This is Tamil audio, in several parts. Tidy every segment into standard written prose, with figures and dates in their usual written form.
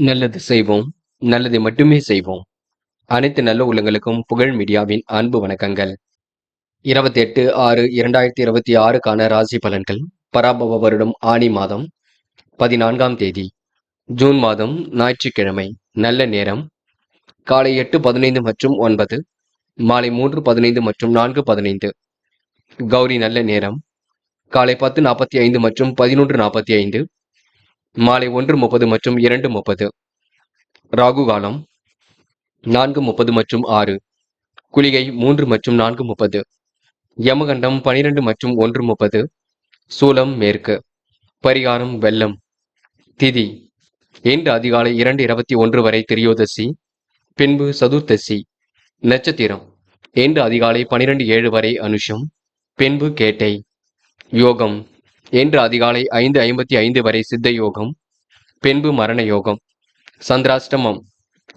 நல்லது செய்வோம், நல்லதை மட்டுமே செய்வோம். அனைத்து நல்ல உள்ளங்களுக்கும் புகழ் மீடியாவின் அன்பு வணக்கங்கள். 28/6/2026க்கான ராசி பலன்கள். பராபவ வருடம் ஆனி மாதம் 14ஆம் தேதி, ஜூன் மாதம் ஞாயிற்றுக்கிழமை. நல்ல நேரம் காலை 8:15 மற்றும் 9, மாலை 3:15 மற்றும் 4:15. கௌரி நல்ல நேரம் காலை 10:45 மற்றும் 11:45, மாலை 1:30 மற்றும் 2:30. ராகு காலம் 4:30 மற்றும் 6, குளிகை 3 மற்றும் 4:30, யமகண்டம் 12 மற்றும் 1:30, சூலம் மேற்கு. பரிகாரம் வெள்ளம். திதி இன்று அதிகாலை 2:21 வரை திரியோதசி, பின்பு சதுர்த்தசி. நட்சத்திரம் இன்று அதிகாலை 12:07 வரை அனுஷம், பின்பு கேட்டை. யோகம் இன்று அதிகாலை 5:55 வரை சித்த யோகம், பின்பு மரண யோகம். சந்திராஷ்டமம்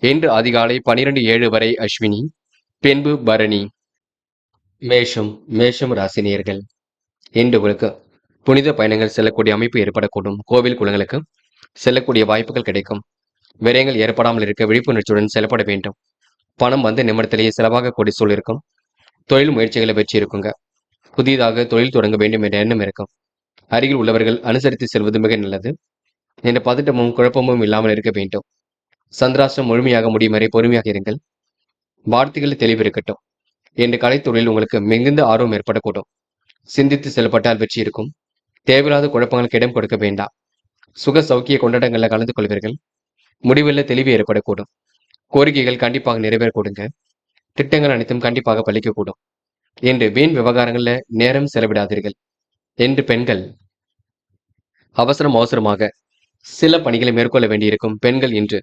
இன்று அதிகாலை 12:07 வரை அஸ்வினி, பின்பு பரணி. மேஷம் ராசினியர்கள். இன்று உங்களுக்கு புனித பயணங்கள் செல்லக்கூடிய அமைப்பு ஏற்படக்கூடும். கோவில் குளங்களுக்கு செல்லக்கூடிய வாய்ப்புகள் கிடைக்கும். விரயங்கள் ஏற்படாமல் இருக்க விழிப்புணர்ச்சியுடன் செயல்பட வேண்டும். பணம் வந்த நிமிடத்திலேயே செலவாகக்கூடிய சூழல் இருக்கும். தொழில் முயற்சிகளை வெற்றி இருக்குங்க. புதிதாக தொழில் தொடங்க வேண்டும் என்ற எண்ணம் இருக்கும். அருகில் உள்ளவர்கள் அனுசரித்து செல்வது மிக நல்லது. என்ற பதட்டமும் குழப்பமும் இல்லாமல் இருக்க வேண்டும். சந்திராஷ்டிரம் முழுமையாக முடியும் வரை பொறுமையாக இருங்கள். வார்த்தைகளில் தெளிவு இருக்கட்டும். என்ற கலைத்தொழில் உங்களுக்கு மிகுந்த ஆர்வம் ஏற்படக்கூடும். சிந்தித்து செயல்பட்டால் வெற்றி இருக்கும். தேவையில்லாத குழப்பங்களுக்கு இடம் கொடுக்க வேண்டாம். சுக சௌக்கிய கொண்டாட்டங்களில் கலந்து கொள்வீர்கள். முடிவில் தெளிவு ஏற்படக்கூடும். கோரிக்கைகள் கண்டிப்பாக நிறைவேறக்கூடுங்க. திட்டங்கள் அனைத்தும் கண்டிப்பாக பலிக்கக்கூடும். என்று வீண் விவகாரங்களில் நேரம் செலவிடாதீர்கள். என்று பெண்கள் அவசரமாக சில பணிகளை மேற்கொள்ள வேண்டியிருக்கும். பெண்கள் இன்று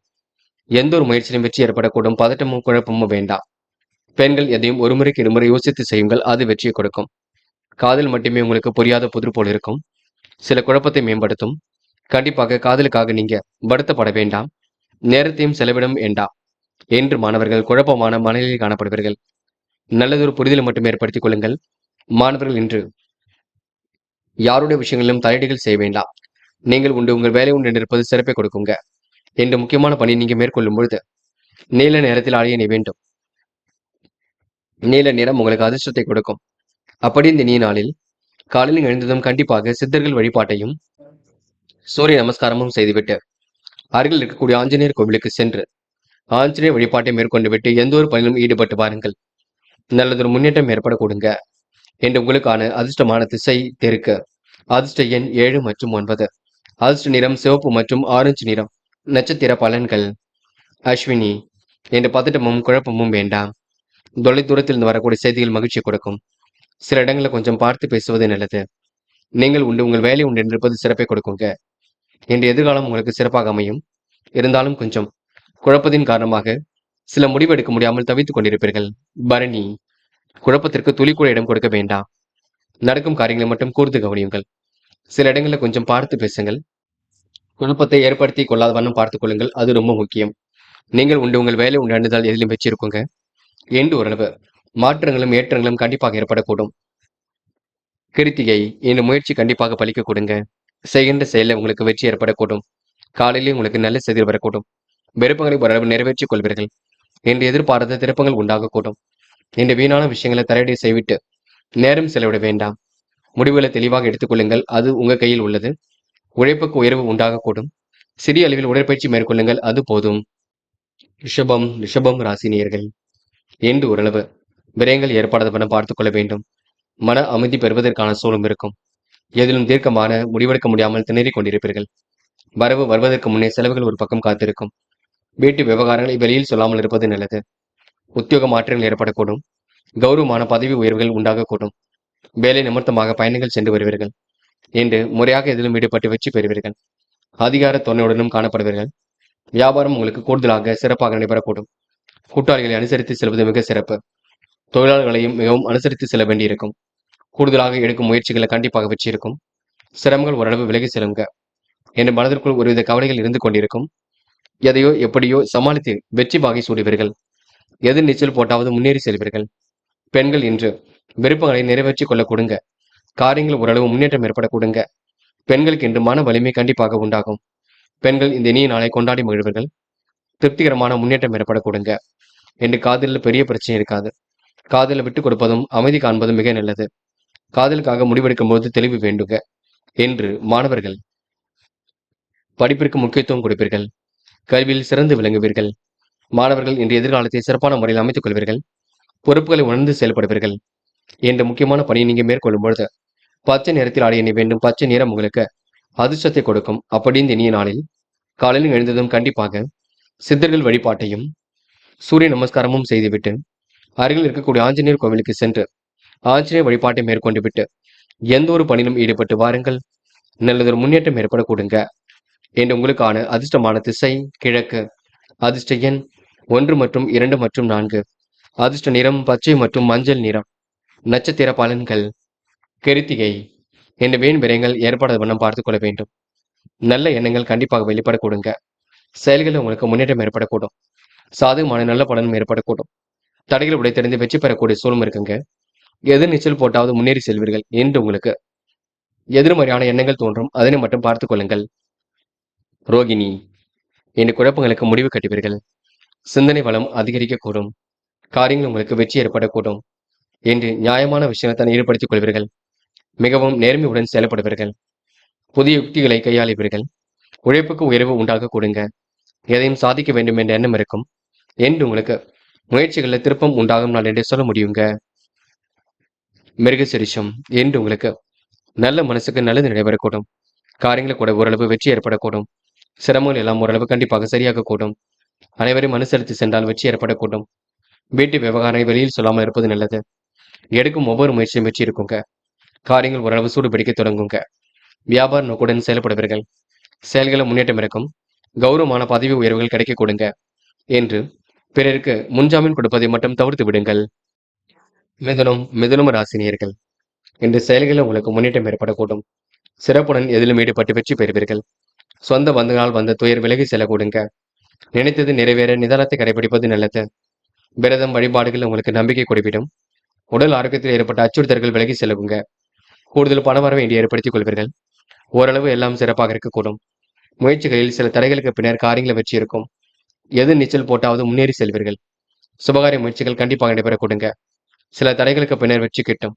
எந்த ஒரு முயற்சியிலும் வெற்றி ஏற்படக்கூடும். பதட்டமும் குழப்பமும் வேண்டாம். பெண்கள் எதையும் ஒரு முறைக்கு இருமுறை யோசித்து செய்யுங்கள். அது வெற்றியை கொடுக்கும். காதல் மட்டுமே உங்களுக்கு புரியாத புதிர் போல் இருக்கும். சில குழப்பத்தை மேம்படுத்தும். கண்டிப்பாக காதலுக்காக நீங்க வருத்தப்பட வேண்டாம். நேரத்தையும் செலவிடும் வேண்டாம். என்று மாணவர்கள் குழப்பமான மனநிலையில் காணப்படுவீர்கள். நல்லதொரு புரிதலை மட்டும் ஏற்படுத்திக் கொள்ளுங்கள். மாணவர்கள் இன்று யாருடைய விஷயங்களிலும் தலையீடுகள் செய்ய வேண்டாம். நீங்கள் உங்கள் வேலை உண்டு இருப்பது சிறப்பை கொடுக்குங்க. என்று முக்கியமான பணி நீங்க மேற்கொள்ளும் பொழுது நீல நேரத்தில் அலைய வேண்டும். நீல நிறம் உங்களுக்கு அதிர்ஷ்டத்தை கொடுக்கும். அப்படி இந்த நீ நாளில் காலையில் எழுந்ததும் கண்டிப்பாக சித்தர்கள் வழிபாட்டையும் சூரிய நமஸ்காரமும் செய்துவிட்டு அருகில் இருக்கக்கூடிய ஆஞ்சநேயர் கோவிலுக்கு சென்று ஆஞ்சநேயர் வழிபாட்டை மேற்கொண்டு விட்டு எந்த ஒரு பணியிலும் ஈடுபட்டு பாருங்கள். நல்லதொரு முன்னேற்றம் ஏற்படக்கூடுங்க. என்று உங்களுக்கான அதிர்ஷ்டமான திசை தெற்கு. அதிர்ஷ்ட எண் 7 மற்றும் 9. அதிர்ஷ்ட நிறம் சிவப்பு மற்றும் ஆரஞ்சு நிறம். நட்சத்திர பலன்கள். அஸ்வினி. என்ற பதட்டமும் குழப்பமும் வேண்டாம். தொலை தூரத்தில் இருந்து வரக்கூடிய செய்திகள் மகிழ்ச்சி கொடுக்கும். சில இடங்களில் கொஞ்சம் பார்த்து பேசுவது நல்லது. நீங்கள் உங்கள் வேலை உண்டு இருப்பது சிறப்பை கொடுக்குங்க. இன்று எதிர்காலம் உங்களுக்கு சிறப்பாக அமையும். இருந்தாலும் கொஞ்சம் குழப்பத்தின் காரணமாக சில முடிவெடுக்க முடியாமல் தவித்துக் கொண்டிருப்பீர்கள். பரணி. குழப்பத்திற்கு துளி கூட இடம் கொடுக்க வேண்டாம். நடக்கும் காரியங்களை மட்டும் கூர்ந்து கவனியுங்கள். சில இடங்களில் கொஞ்சம் பார்த்து பேசுங்கள். குழப்பத்தை ஏற்படுத்தி கொள்ளாத வண்ணம் பார்த்துக் கொள்ளுங்கள். அது ரொம்ப முக்கியம். நீங்கள் உங்கள் வேலை உண்டாண்டுதால் எதிலும் வச்சிருக்குங்க. என்று ஓரளவு மாற்றங்களும் ஏற்றங்களும் கண்டிப்பாக ஏற்படக்கூடும். கிருத்திகை. இந்த முயற்சி கண்டிப்பாக பலிக்க கொடுங்க. செய்கின்ற செயலில் உங்களுக்கு வெற்றி ஏற்படக்கூடும். காலையிலே உங்களுக்கு நல்ல செய்தி வரக்கூடும். விருப்பங்களை ஓரளவு நிறைவேற்றிக் கொள்வீர்கள். என்று எதிர்பாராத திருப்பங்கள் உண்டாகக்கூடும். இந்த வீணான விஷயங்களை தலையீடு செய்விட்டு நேரம் செலவிட வேண்டாம். முடிவுகளை தெளிவாக எடுத்துக்கொள்ளுங்கள். அது உங்க கையில் உள்ளது. உழைப்புக்கு உயர்வு உண்டாகக்கூடும். சிறிய அளவில் உடற்பயிற்சி மேற்கொள்ளுங்கள். அது போதும். ரிஷபம் ராசினியர்கள். என்று ஓரளவு விரயங்கள் ஏற்படாத பார்த்துக் கொள்ள வேண்டும். மன அமைதி பெறுவதற்கான சூழலும் இருக்கும். எதிலும் தீர்க்கமான முடிவெடுக்க முடியாமல் திணறிக் கொண்டிருப்பீர்கள். வரவு வருவதற்கு முன்னே செலவுகள் ஒரு பக்கம் காத்திருக்கும். வீட்டு விவகாரங்களை வெளியில் சொல்லாமல் இருப்பது நல்லது. உத்தியோக மாற்றங்கள் ஏற்படக்கூடும். கௌரவமான பதவி உயர்வுகள் உண்டாகக்கூடும். வேலை நிமித்தமாக பயணங்கள் சென்று வருவீர்கள். என்று முறையாக எதிலும் ஈடுபட்டு வெற்றி பெறுவீர்கள். அதிகார துணையுடனும் காணப்படுவீர்கள். வியாபாரம் உங்களுக்கு கூடுதலாக சிறப்பாக நடைபெறக்கூடும். கூட்டாளிகளை அனுசரித்து செல்வது மிக சிறப்பு. தொழிலாளர்களையும் மிகவும் அனுசரித்து செல்ல வேண்டியிருக்கும். கூடுதலாக எடுக்கும் முயற்சிகளை கண்டிப்பாக வெற்றி இருக்கும். சிரமங்கள் ஓரளவு விலகி செல்லுங்க. என்று மனதிற்குள் ஒருவித கவலைகள் இருந்து கொண்டிருக்கும். எதையோ எப்படியோ சமாளித்து வெற்றி பாகை சூடுவீர்கள். எதிர் நீச்சல் போட்டாவது முன்னேறி செல்வீர்கள். பெண்கள் இன்று விருப்பங்களை நிறைவேற்றிக் கொள்ள கொடுங்க. காரியங்கள் ஓரளவு முன்னேற்றம் ஏற்பட கொடுங்க. பெண்களுக்கு இன்று மன வலிமை கண்டிப்பாக உண்டாகும். பெண்கள் இந்த இனிய நாளை கொண்டாடி மகிழ்வர்கள். திருப்திகரமான முன்னேற்றம் ஏற்பட கொடுங்க. என்று காதலில் பெரிய பிரச்சனை இருக்காது. காதலை விட்டுக் கொடுப்பதும் அமைதி காண்பதும் மிக நல்லது. காதலுக்காக முடிவெடுக்கும் போது தெளிவு வேண்டுங்க என்று மாணவர்கள் படிப்பிற்கு முக்கியத்துவம் கொடுப்பீர்கள். கல்வியில் சிறந்து விளங்குவீர்கள். மாணவர்கள் இன்று எதிர்காலத்தை சிறப்பான முறையில் அமைத்துக் கொள்வீர்கள். பொறுப்புகளை உணர்ந்து செயல்படுவீர்கள். என்ற முக்கியமான பணியை நீங்க மேற்கொள்ளும் பொழுது பச்சை நிறத்தில் ஆடைய எண்ண வேண்டும். பச்சை நிறம் உங்களுக்கு அதிர்ஷ்டத்தை கொடுக்கும். அப்படி இந்த இனிய நாளில் காலையில் எழுந்ததும் கண்டிப்பாக சித்தர்கள் வழிபாட்டையும் சூரிய நமஸ்காரமும் செய்துவிட்டு அருகில் இருக்கக்கூடிய ஆஞ்சநேயர் கோவிலுக்கு சென்று ஆஞ்சநேயர் வழிபாட்டை மேற்கொண்டு விட்டு எந்த ஒரு பணியிலும் ஈடுபட்டு வாருங்கள். நல்லதொரு முன்னேற்றம் ஏற்பட கொடுங்க என்று உங்களுக்கான அதிர்ஷ்டமான திசை கிழக்கு. அதிர்ஷ்ட எண் 1 மற்றும் 2 மற்றும் 4. அதிர்ஷ்ட நிறம் பச்சை மற்றும் மஞ்சள் நிறம். நட்சத்திர பலன்கள் கிருத்திகை. என்ற வீண் விரயங்கள் ஏற்படாத வண்ணம் பார்த்துக் கொள்ள வேண்டும். நல்ல எண்ணங்கள் கண்டிப்பாக வெளிப்பட கொடுங்க. செயல்களில் உங்களுக்கு முன்னேற்றம் ஏற்படக்கூடும். சாதகமான நல்ல பலனும் ஏற்படக்கூடும். தடைகள் உடைத்தறிந்து வெற்றி பெறக்கூடிய சூழலும் இருக்குங்க. எதிர் நீச்சல் போட்டாவது முன்னேறி செல்வீர்கள் என்று உங்களுக்கு எதிர்மறையான எண்ணங்கள் தோன்றும். அதனை மட்டும் பார்த்துக் கொள்ளுங்கள். ரோகிணி. என்ற குழப்பங்களுக்கு முடிவு கட்டுவீர்கள். சிந்தனை வளம் அதிகரிக்கக்கூடும். காரியங்கள் உங்களுக்கு வெற்றி ஏற்படக்கூடும் என்று நியாயமான விஷயத்தை ஈடுபடுத்திக் கொள்வீர்கள். மிகவும் நேர்மையுடன் செயல்படுவீர்கள். புதிய யுக்திகளை கையாளுவீர்கள். உழைப்புக்கு உயர்வு உண்டாக கொடுங்க. எதையும் சாதிக்க வேண்டும் என்ற எண்ணம் இருக்கும் என்று உங்களுக்கு முயற்சிகளில் திருப்பம் உண்டாகும் நாள் என்று சொல்ல முடியுங்க. மிருகசிரிஷம். என்று உங்களுக்கு நல்ல மனசுக்கு நல்லது நடைபெறக்கூடும். காரியங்களை கூட ஓரளவு வெற்றி ஏற்படக்கூடும். சிரமங்கள் எல்லாம் ஓரளவு கண்டிப்பாக சரியாக கூடும். அனைவரையும் அனுசரித்து சென்றால் வெற்றி ஏற்படக்கூடும். வீட்டு விவகாரங்களை வெளியில் சொல்லாமல் இருப்பது நல்லது. எடுக்கும் ஒவ்வொரு முயற்சியும் வெற்றி இருக்குங்க. காரியங்கள் ஓரளவு சூடு பிடிக்க தொடங்குங்க. வியாபார நோக்குடன் செயல்படுவீர்கள். செயல்களை முன்னேற்றம் இருக்கும். கௌரவமான பதவி உயர்வுகள் கிடைக்க கொடுங்க என்று பிறருக்கு முன்ஜாமீன் கொடுப்பதை மட்டும் தவிர்த்து விடுங்கள். மிதுனம் ராசினியர்கள். இந்த செயல்களில் உங்களுக்கு முன்னேற்றம் ஏற்படக்கூடும். சிறப்புடன் எதிலும் ஈடுபட்டு வெற்றி பெறுவீர்கள். சொந்த பந்தங்களால் வந்த துயர் விலகி செல்ல கொடுங்க. நினைத்தது நிறைவேற நிதானத்தை கடைபிடிப்பது நல்லது. விரதம் வழிபாடுகள் உங்களுக்கு நம்பிக்கை கொடுவிடும். உடல் ஆரோக்கியத்தில் ஏற்பட்ட அச்சுறுத்தல்கள் விலகி செல்லுங்க. கூடுதல் பண வரவை இன்று ஏற்படுத்திக் கொள்வீர்கள். ஓரளவு எல்லாம் சிறப்பாக இருக்கக்கூடும். முயற்சிகளில் சில தடைகளுக்கு பின்னர் காரியங்களை வெற்றி இருக்கும். எது நீச்சல் போட்டாவது முன்னேறி செல்வீர்கள். சுபகாரிய முயற்சிகள் கண்டிப்பாக நடைபெற கொடுங்க. சில தடைகளுக்கு பின்னர் வெற்றி கிட்டும்.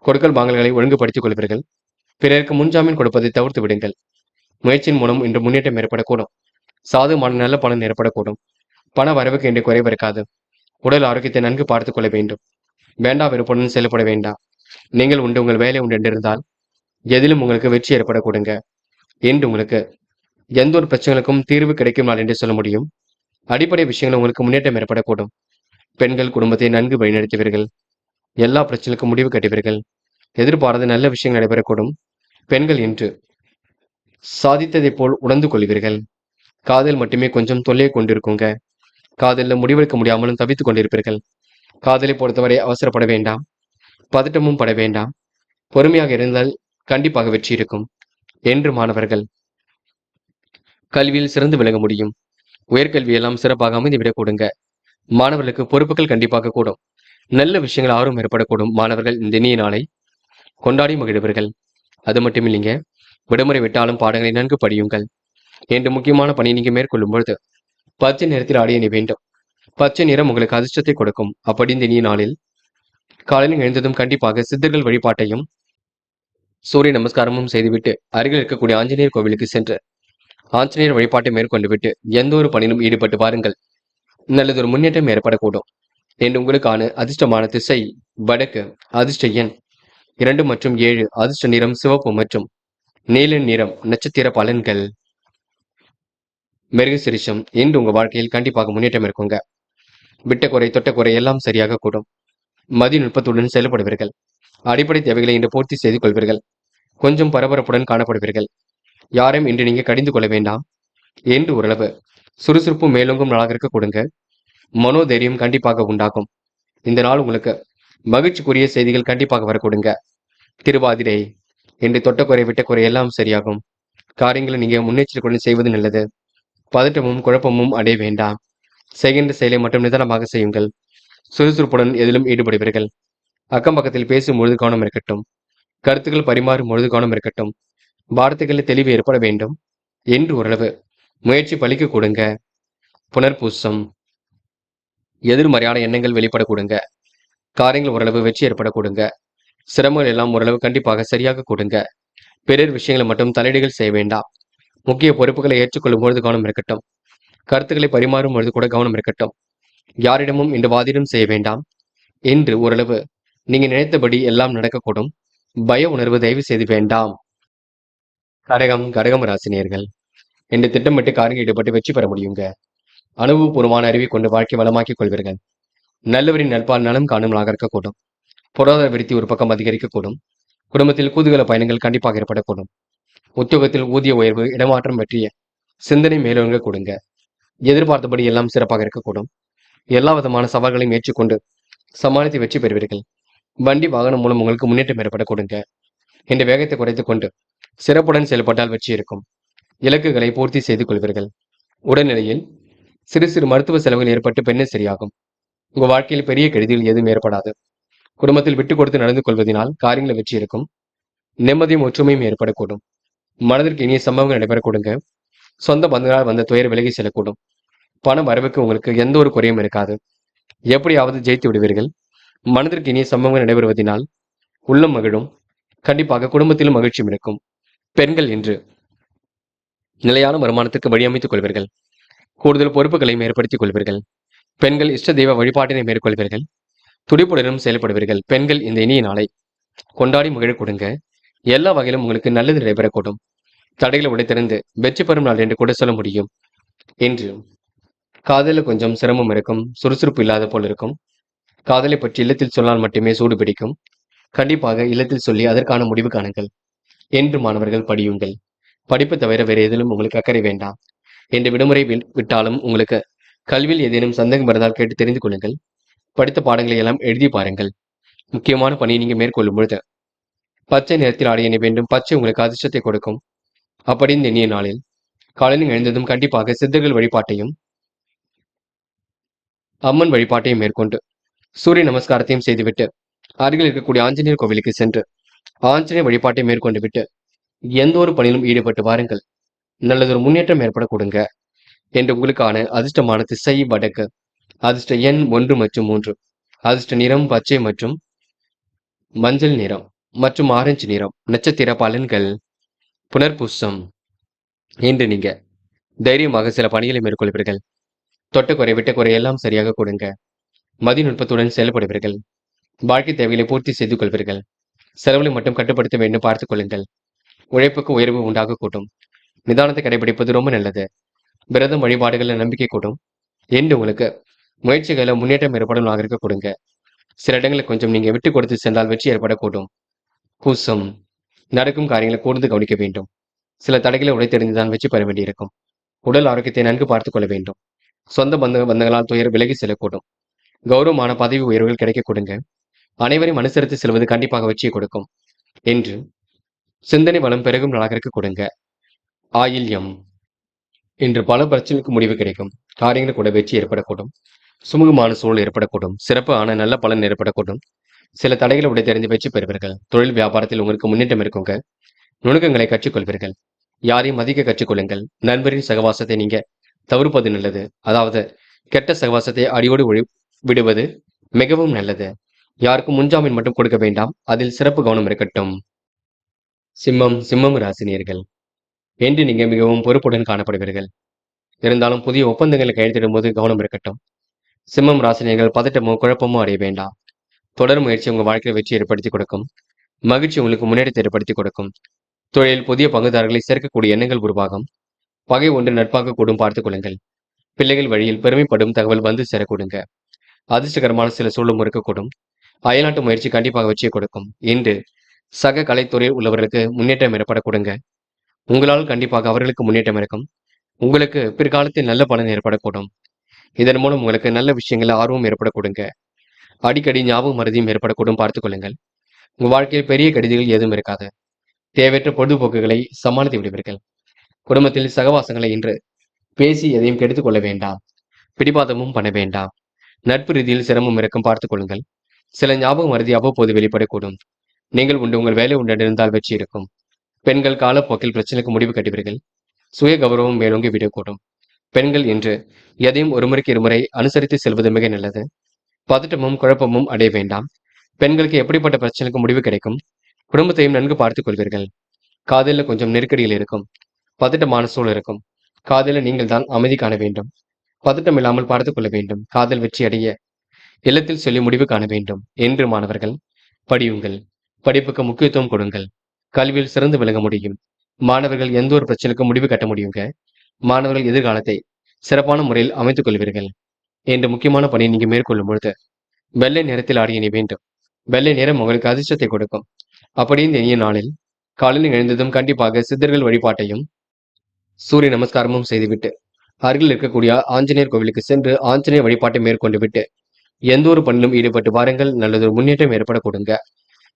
கொடுக்கல் வாங்கல்களை ஒழுங்குபடுத்திக் கொள்வீர்கள். பிறருக்கு முன்ஜாமீன் கொடுப்பதை தவிர்த்து விடுங்கள். முயற்சியின் மூலம் இன்று முன்னேற்றம் ஏற்படக்கூடும். சாதகமான நல்ல பலன் ஏற்படக்கூடும். பண வரவுக்கு இன்று குறைவு இருக்காது. உடல் ஆரோக்கியத்தை நன்கு பார்த்துக் கொள்ள வேண்டும். வேண்டா வெறுப்புடன் செயல்பட வேண்டாம். நீங்கள் உண்டு உங்கள் வேலை உண்டு என்றிருந்தால் எதிலும் உங்களுக்கு வெற்றி ஏற்பட கொடுங்க என்று உங்களுக்கு எந்த ஒரு பிரச்சனைகளுக்கும் தீர்வு கிடைக்கும் நாள் என்று சொல்ல முடியும். அடிப்படை விஷயங்கள் உங்களுக்கு முன்னேற்றம் ஏற்படக்கூடும். பெண்கள் குடும்பத்தை நன்கு வழிநடத்துவீர்கள். எல்லா பிரச்சனைகளுக்கும் முடிவு கட்டுவீர்கள். எதிர்பாராத நல்ல விஷயங்கள் நடைபெறக்கூடும். பெண்கள் என்று சாதித்ததை போல் உணர்ந்து கொள்வீர்கள். காதல் மட்டுமே கொஞ்சம் தொல்லையை கொண்டிருக்குங்க. காதலில் முடிவெடுக்க முடியாமலும் தவித்துக் கொண்டிருப்பீர்கள். காதலை பொறுத்தவரை அவசரப்பட வேண்டாம். பதட்டமும் பட வேண்டாம். பொறுமையாக இருந்தால் கண்டிப்பாக வெற்றி இருக்கும் என்று மாணவர்கள் கல்வியில் சிறந்து விளங்க முடியும். உயர்கல்வியெல்லாம் சிறப்பாக அமைந்துவிடக் கொடுங்க. மாணவர்களுக்கு பொறுப்புகள் கண்டிப்பாக கூடும். நல்ல விஷயங்கள் ஆர்வம் ஏற்படக்கூடும். மாணவர்கள் இந்த இனிய நாளை கொண்டாடி மகிழ்வர்கள். அது மட்டும் இல்லைங்க, விடுமுறை விட்டாலும் பாடங்களை நன்கு படியுங்கள் என்று முக்கியமான பணி நீங்க மேற்கொள்ளும் பொழுது பச்சை நிறத்தில் ஆடை அணி வேண்டும். பச்சை நிறம் உங்களுக்கு அதிர்ஷ்டத்தை கொடுக்கும். அப்படி இந்த இனிய நாளில் காலையில் எழுந்ததும் கண்டிப்பாக சித்தர்கள் வழிபாட்டையும் சூரிய நமஸ்காரமும் செய்துவிட்டு அருகில் இருக்கக்கூடிய ஆஞ்சநேயர் கோவிலுக்கு சென்று ஆஞ்சநேயர் வழிபாட்டை மேற்கொண்டு விட்டு எந்த ஒரு பணியிலும் ஈடுபட்டு வாருங்கள். நல்லதொரு முன்னேற்றம் ஏற்படக்கூடும் என்று உங்களுக்கான அதிர்ஷ்டமான திசை வடக்கு. அதிர்ஷ்ட எண் 2 மற்றும் 7. அதிர்ஷ்ட நிறம் சிவப்பு மற்றும் நீல நிறம். நட்சத்திர பலன்கள் மிருகசிரிஷம். இன்று உங்க வாழ்க்கையில் கண்டிப்பாக முன்னேற்றம் இருக்குங்க. விட்ட குறை தொட்ட குறை எல்லாம் சரியாக கூடும். மதிநுட்பத்துடன் செயல்படுவீர்கள். அடிப்படை தேவைகளை இன்று பூர்த்தி செய்து கொள்வீர்கள். கொஞ்சம் பரபரப்புடன் காணப்படுவீர்கள். யாரையும் இன்று நீங்க கடிந்து கொள்ள வேண்டாம் என்று ஓரளவு சுறுசுறுப்பு மேலோங்கும் நாளாக இருக்க கொடுங்க. மனோதைரியம் கண்டிப்பாக உண்டாகும். இந்த நாள் உங்களுக்கு மகிழ்ச்சிக்குரிய செய்திகள் கண்டிப்பாக வர கொடுங்க. திருவாதிரை. என்று தொட்டக்குறை விட்டக்குறை எல்லாம் சரியாகும். காரியங்களை நீங்க முன்னெச்சரிக்கையுடன் செய்வது நல்லது. பதட்டமும் குழப்பமும் அடைய வேண்டாம். செய்கின்ற செயலை மட்டும் நிதானமாக செய்யுங்கள். சுறுசுறுப்புடன் எதிலும் ஈடுபடுவீர்கள். அக்கம் பக்கத்தில் பேசும் பொழுது கவனம் இருக்கட்டும். கருத்துக்கள் பரிமாறும் பொழுது கவனம் இருக்கட்டும். வார்த்தைகளில் தெளிவு ஏற்பட வேண்டும் என்று ஓரளவு முயற்சி பலிக்க கொடுங்க. புனர்பூசம். எதிர்மறையான எண்ணங்கள் வெளிப்பட கொடுங்க. காரியங்கள் ஓரளவு வெற்றி ஏற்பட கொடுங்க. சிரமங்கள் எல்லாம் ஓரளவு கண்டிப்பாக சரியாக கொடுங்க. பிறர் விஷயங்களை மட்டும் தலையீடுகள் செய்ய வேண்டாம். முக்கிய பொறுப்புகளை ஏற்றுக்கொள்ளும் பொழுது கவனம் இருக்கட்டும். கருத்துக்களை பரிமாறும் பொழுது கூட கவனம் இருக்கட்டும். யாரிடமும் இன்று வாதிடம் செய்ய வேண்டாம். இன்று ஓரளவு நீங்க நினைத்தபடி எல்லாம் நடக்கக்கூடும். பய உணர்வு தயவு செய்து வேண்டாம். கடகம் ராசினியர்கள் இன்று திட்டமிட்டு காரியம் ஈடுபட்டு வெற்றி பெற முடியுங்க. அனுபவபூர்வமான அறிவை கொண்டு வாழ்க்கை வளமாக்கிக் கொள்வீர்கள். நல்லவரின் நட்பால் நலம் காணும் நாளாக இருக்கக்கூடும். பொருளாதார விருத்தி ஒரு பக்கம் அதிகரிக்கக்கூடும். குடும்பத்தில் கூதுகல பயணங்கள் கண்டிப்பாக ஏற்படக்கூடும். உத்தியோகத்தில் ஊதிய உயர்வு, இடமாற்றம் பற்றிய சிந்தனை மேலோங்க கொடுங்க. எதிர்பார்த்தபடி எல்லாம் சிறப்பாக இருக்கக்கூடும். எல்லா விதமான சவால்களையும் ஏற்றுக்கொண்டு சமாளித்து வெற்றி பெறுவீர்கள். வண்டி வாகனம் மூலம் உங்களுக்கு முன்னேற்றம் ஏற்பட கொடுங்க. இந்த வேகத்தை குறைத்துக் கொண்டு சிறப்புடன் செயல்பட்டால் வெற்றி இருக்கும். இலக்குகளை பூர்த்தி செய்து கொள்வீர்கள். உடல்நிலையில் சிறு சிறு மருத்துவ செலவுகள் ஏற்பட்டு பெண்ணே சரியாகும். உங்க வாழ்க்கையில் பெரிய கெடுதிகள் எதுவும் ஏற்படாது. குடும்பத்தில் விட்டு கொடுத்து நடந்து கொள்வதனால் காரியங்கள் வெற்றி இருக்கும். நிம்மதியும் ஒற்றுமையும் ஏற்படக்கூடும். மனதிற்கு இனிய சம்பவங்கள் நடைபெற கொடுங்க. சொந்த பந்தங்களால் வந்த துயர் விலகி செல்லக்கூடும். பண வரவுக்கு உங்களுக்கு எந்த ஒரு குறையும் இருக்காது. எப்படியாவது ஜெயித்து விடுவீர்கள். மனதிற்கு இனிய சம்பவங்கள் நடைபெறுவதனால் உள்ளம் மகிழும். கண்டிப்பாக குடும்பத்திலும் மகிழ்ச்சியும் இருக்கும். பெண்கள் இன்று நிலையான வருமானத்திற்கு வழியமைத்துக் கொள்வீர்கள். கூடுதல் பொறுப்புகளையும் ஏற்படுத்திக் கொள்வீர்கள். பெண்கள் இஷ்ட தெய்வ வழிபாட்டினை மேற்கொள்வீர்கள். துடிப்புடனும் செயல்படுவீர்கள். பெண்கள் இந்த இனிய நாளை கொண்டாடி மகிழ கொடுங்க. எல்லா வகையிலும் உங்களுக்கு நல்லது நடைபெறக்கூடும். தடைகளை உடைத்திருந்து வெற்றி பெறும் நாள் என்று கூட சொல்ல முடியும். இன்று காதலில் கொஞ்சம் சிரமம் இருக்கும். சுறுசுறுப்பு இல்லாத போல் இருக்கும். காதலை பற்றி இல்லத்தில் சொன்னால் மட்டுமே சூடு பிடிக்கும். கண்டிப்பாக இல்லத்தில் சொல்லி அதற்கான முடிவு காணுங்கள். என்று மாணவர்கள் படியுங்கள். படிப்பு தவிர வேறு எதிலும் உங்களுக்கு அக்கறை வேண்டாம். என்று விடுமுறை விட்டாலும் உங்களுக்கு கல்வியில் ஏதேனும் சந்தேகம் இருந்தால் கேட்டு தெரிந்து கொள்ளுங்கள். படித்த பாடங்களை எல்லாம் எழுதி பாருங்கள். முக்கியமான பணியை நீங்க மேற்கொள்ளும் பொழுது பச்சை நிறத்தில் ஆடை அணிய வேண்டும். பச்சை உங்களுக்கு அதிர்ஷ்டத்தை கொடுக்கும். அப்படி இந்த இனிய நாளில் காலையில் எழுந்ததும் கண்டிப்பாக சித்தர்கள் வழிபாட்டையும் அம்மன் வழிபாட்டையும் மேற்கொண்டு சூரிய நமஸ்காரத்தையும் செய்துவிட்டு அருகில் இருக்கக்கூடிய ஆஞ்சநேயர் கோவிலுக்கு சென்று ஆஞ்சநேயர் வழிபாட்டை மேற்கொண்டு விட்டு எந்த ஒரு பணியிலும் ஈடுபட்டு வாருங்கள். நல்லதொரு முன்னேற்றம் ஏற்பட கொடுங்க. என்று உங்களுக்கான அதிர்ஷ்டமான திசை வடக்கு. அதிர்ஷ்ட எண் 1 மற்றும் 3. அதிர்ஷ்ட நிறம் பச்சை மற்றும் மஞ்சள் நிறம் மற்றும் ஆரஞ்சு நிறம். நட்சத்திர பலன்கள். புனர்பூசம். இன்று நீங்க தைரியமாக சில பணிகளை மேற்கொள்வீர்கள். தொட்ட குறை விட்ட குறை எல்லாம் சரியாக கொடுங்க. மதிநுட்பத்துடன் செயல்படுவீர்கள். வாழ்க்கை தேவைகளை பூர்த்தி செய்து கொள்வீர்கள். செலவுகளை மட்டும் கட்டுப்படுத்த வேண்டும் பார்த்துக் கொள்ளுங்கள். உழைப்புக்கு உயர்வு உண்டாக கூட்டும். நிதானத்தை கடைபிடிப்பது ரொம்ப நல்லது. விரதம் வழிபாடுகளில் நம்பிக்கை கூட்டும். என்று உங்களுக்கு முயற்சிகளை முன்னேற்றம் ஏற்படும் இருக்க கொடுங்க. சில இடங்களில் கொஞ்சம் நீங்க விட்டு கொடுத்து சென்றால் வெற்றி ஏற்படக்கூடும். பூசம். நடக்கும் காரியங்களை கூர்ந்து கவனிக்க வேண்டும். சில தடைகளை உடைத்தெறிந்துதான் வெற்றி பெற வேண்டியிருக்கும். உடல் ஆரோக்கியத்தை நன்கு பார்த்துக் கொள்ள வேண்டும். சொந்த பந்தங்களால் துயர் விலகி செல்லக்கூடும். கௌரவமான பதவி உயர்வுகள் கிடைக்க கொடுங்க. அனைவரையும் அனுசரித்து செல்வது கண்டிப்பாக வெற்றியை கொடுக்கும். என்று சிந்தனை வளம் பெருகும் நாளாக இருக்க கொடுங்க. ஆயில்யம். இன்று பல பிரச்சனைக்கு முடிவு கிடைக்கும். காரியங்கள் கூட வெற்றி ஏற்படக்கூடும். சுமூகமான சூழல் ஏற்படக்கூடும். சிறப்பு ஆன நல்ல பலன் ஏற்படக்கூடும். சில தடைகளை உடைய தெரிந்து வெற்றி பெறுவீர்கள். தொழில் வியாபாரத்தில் உங்களுக்கு முன்னேற்றம் இருக்குங்க. நுணுக்கங்களை கற்றுக்கொள்வீர்கள். யாரையும் மதிக்க கற்றுக்கொள்ளுங்கள். நண்பரின் சகவாசத்தை நீங்க தவிர்ப்பது நல்லது. அதாவது கெட்ட சகவாசத்தை அடியோடு விடுவது மிகவும் நல்லது. யாருக்கும் முன்ஜாமீன் மட்டும் கொடுக்க வேண்டாம். அதில் சிறப்பு கவனம் இருக்கட்டும். சிம்மம் ராசினியர்கள் என்று நீங்க மிகவும் பொறுப்புடன் காணப்படுவீர்கள். இருந்தாலும் புதிய ஒப்பந்தங்களை கையெழுத்திடும் போது கவனம் இருக்கட்டும். சிம்மம் ராசினியர்கள் பதட்டமோ குழப்பமோ அடைய வேண்டாம். தொடர் முயற்சி உங்க வாழ்க்கையில் வெற்றி ஏற்படுத்தி கொடுக்கும். மகிழ்ச்சி உங்களுக்கு முன்னேற்றத்தை ஏற்படுத்தி கொடுக்கும். தொழிலில் புதிய பங்குதாரர்களை சேர்க்கக்கூடிய எண்ணங்கள் உருவாகும். பகை ஒன்று நட்பாக கூடும் பார்த்துக் கொள்ளுங்கள். பிள்ளைகள் வழியில் பெருமைப்படும் தகவல் வந்து சேரக்கூடுங்க. அதிர்ஷ்டகரமான சில சூழலும் இருக்கக்கூடும். அயல்நாட்டு முயற்சி கண்டிப்பாக வெற்றியை கொடுக்கும். இன்று சக கலைத்துறையில் உள்ளவர்களுக்கு முன்னேற்றம் ஏற்படக்கூடுங்க. உங்களால் கண்டிப்பாக அவர்களுக்கு முன்னேற்றம் இருக்கும். உங்களுக்கு பிற்காலத்தில் நல்ல பலன் ஏற்படக்கூடும். இதன் மூலம் உங்களுக்கு நல்ல விஷயங்கள் ஆர்வம் ஏற்படக்கூடுங்க. அடிக்கடி ஞாபகம் மறதியும் ஏற்படக்கூடும் பார்த்துக் கொள்ளுங்கள். உங்க வாழ்க்கையில் பெரிய கடிதங்கள் எதுவும் இருக்காது. தேவையற்ற பொழுதுபோக்குகளை சமாளித்து விடுவீர்கள். குடும்பத்தில் சகவாசங்களை இன்று பேசி எதையும் கெடுத்துக் கொள்ள வேண்டாம். பிடிவாதமும் பண்ண வேண்டாம். நட்பு ரீதியில் சிரமம் இருக்கும் பார்த்துக் கொள்ளுங்கள். சில ஞாபகம் மறதி அவ்வப்போது வெளிப்படக்கூடும். நீங்கள் உண்டு உங்கள் வேலை உண்டு இருந்தால் வெற்றி இருக்கும். பெண்கள் காலப்போக்கில் பிரச்சனைக்கு முடிவு கட்டுவீர்கள். சுய கௌரவம் மேலோங்கி விடக்கூடும். பெண்கள் இன்று எதையும் ஒருமுறைக்கு இருமுறை அனுசரித்து செல்வது மிக நல்லது. பதட்டமும் குழப்பமும் அடைய வேண்டாம். பெண்களுக்கு எப்படிப்பட்ட பிரச்சனைக்கு முடிவு கிடைக்கும், குடும்பத்தையும் நன்கு பார்த்துக் கொள்வீர்கள். காதலில கொஞ்சம் நெருக்கடியில் இருக்கும். பதட்டமான சூழல் இருக்கும். காதலில நீங்கள் தான் அமைதி காண வேண்டும். பதட்டம் இல்லாமல் பார்த்துக் கொள்ள வேண்டும். காதல் வெற்றி அடைய இல்லத்தில் சொல்லி முடிவு காண வேண்டும் என்று மாணவர்கள் படியுங்கள். படிப்புக்கு முக்கியத்துவம் கொடுங்கள். கல்வியில் சிறந்து விளங்க முடியும். மாணவர்கள் எந்த ஒரு பிரச்சனைக்கும் முடிவு கட்ட முடியுங்க. மாணவர்கள் எதிர்காலத்தை சிறப்பான முறையில் அமைத்துக் கொள்வீர்கள் என்ற முக்கியமான பணியை நீங்க மேற்கொள்ளும் பொழுது வெள்ளை நிறத்தில் ஆடிய நீ வேண்டும். வெள்ளை நிறம் உங்களுக்கு அதிர்ஷ்டத்தை கொடுக்கும். அப்படி இந்த இனிய நாளில் காலையில் எழுந்ததும் கண்டிப்பாக சித்தர்கள் வழிபாட்டையும் சூரிய நமஸ்காரமும் செய்துவிட்டு அருகில் இருக்கக்கூடிய ஆஞ்சநேயர் கோவிலுக்கு சென்று ஆஞ்சநேயர் வழிபாட்டை மேற்கொண்டு விட்டு எந்த ஒரு பணியிலும் ஈடுபட்டு வாருங்கள். நல்லதொரு முன்னேற்றம் ஏற்பட கொடுங்க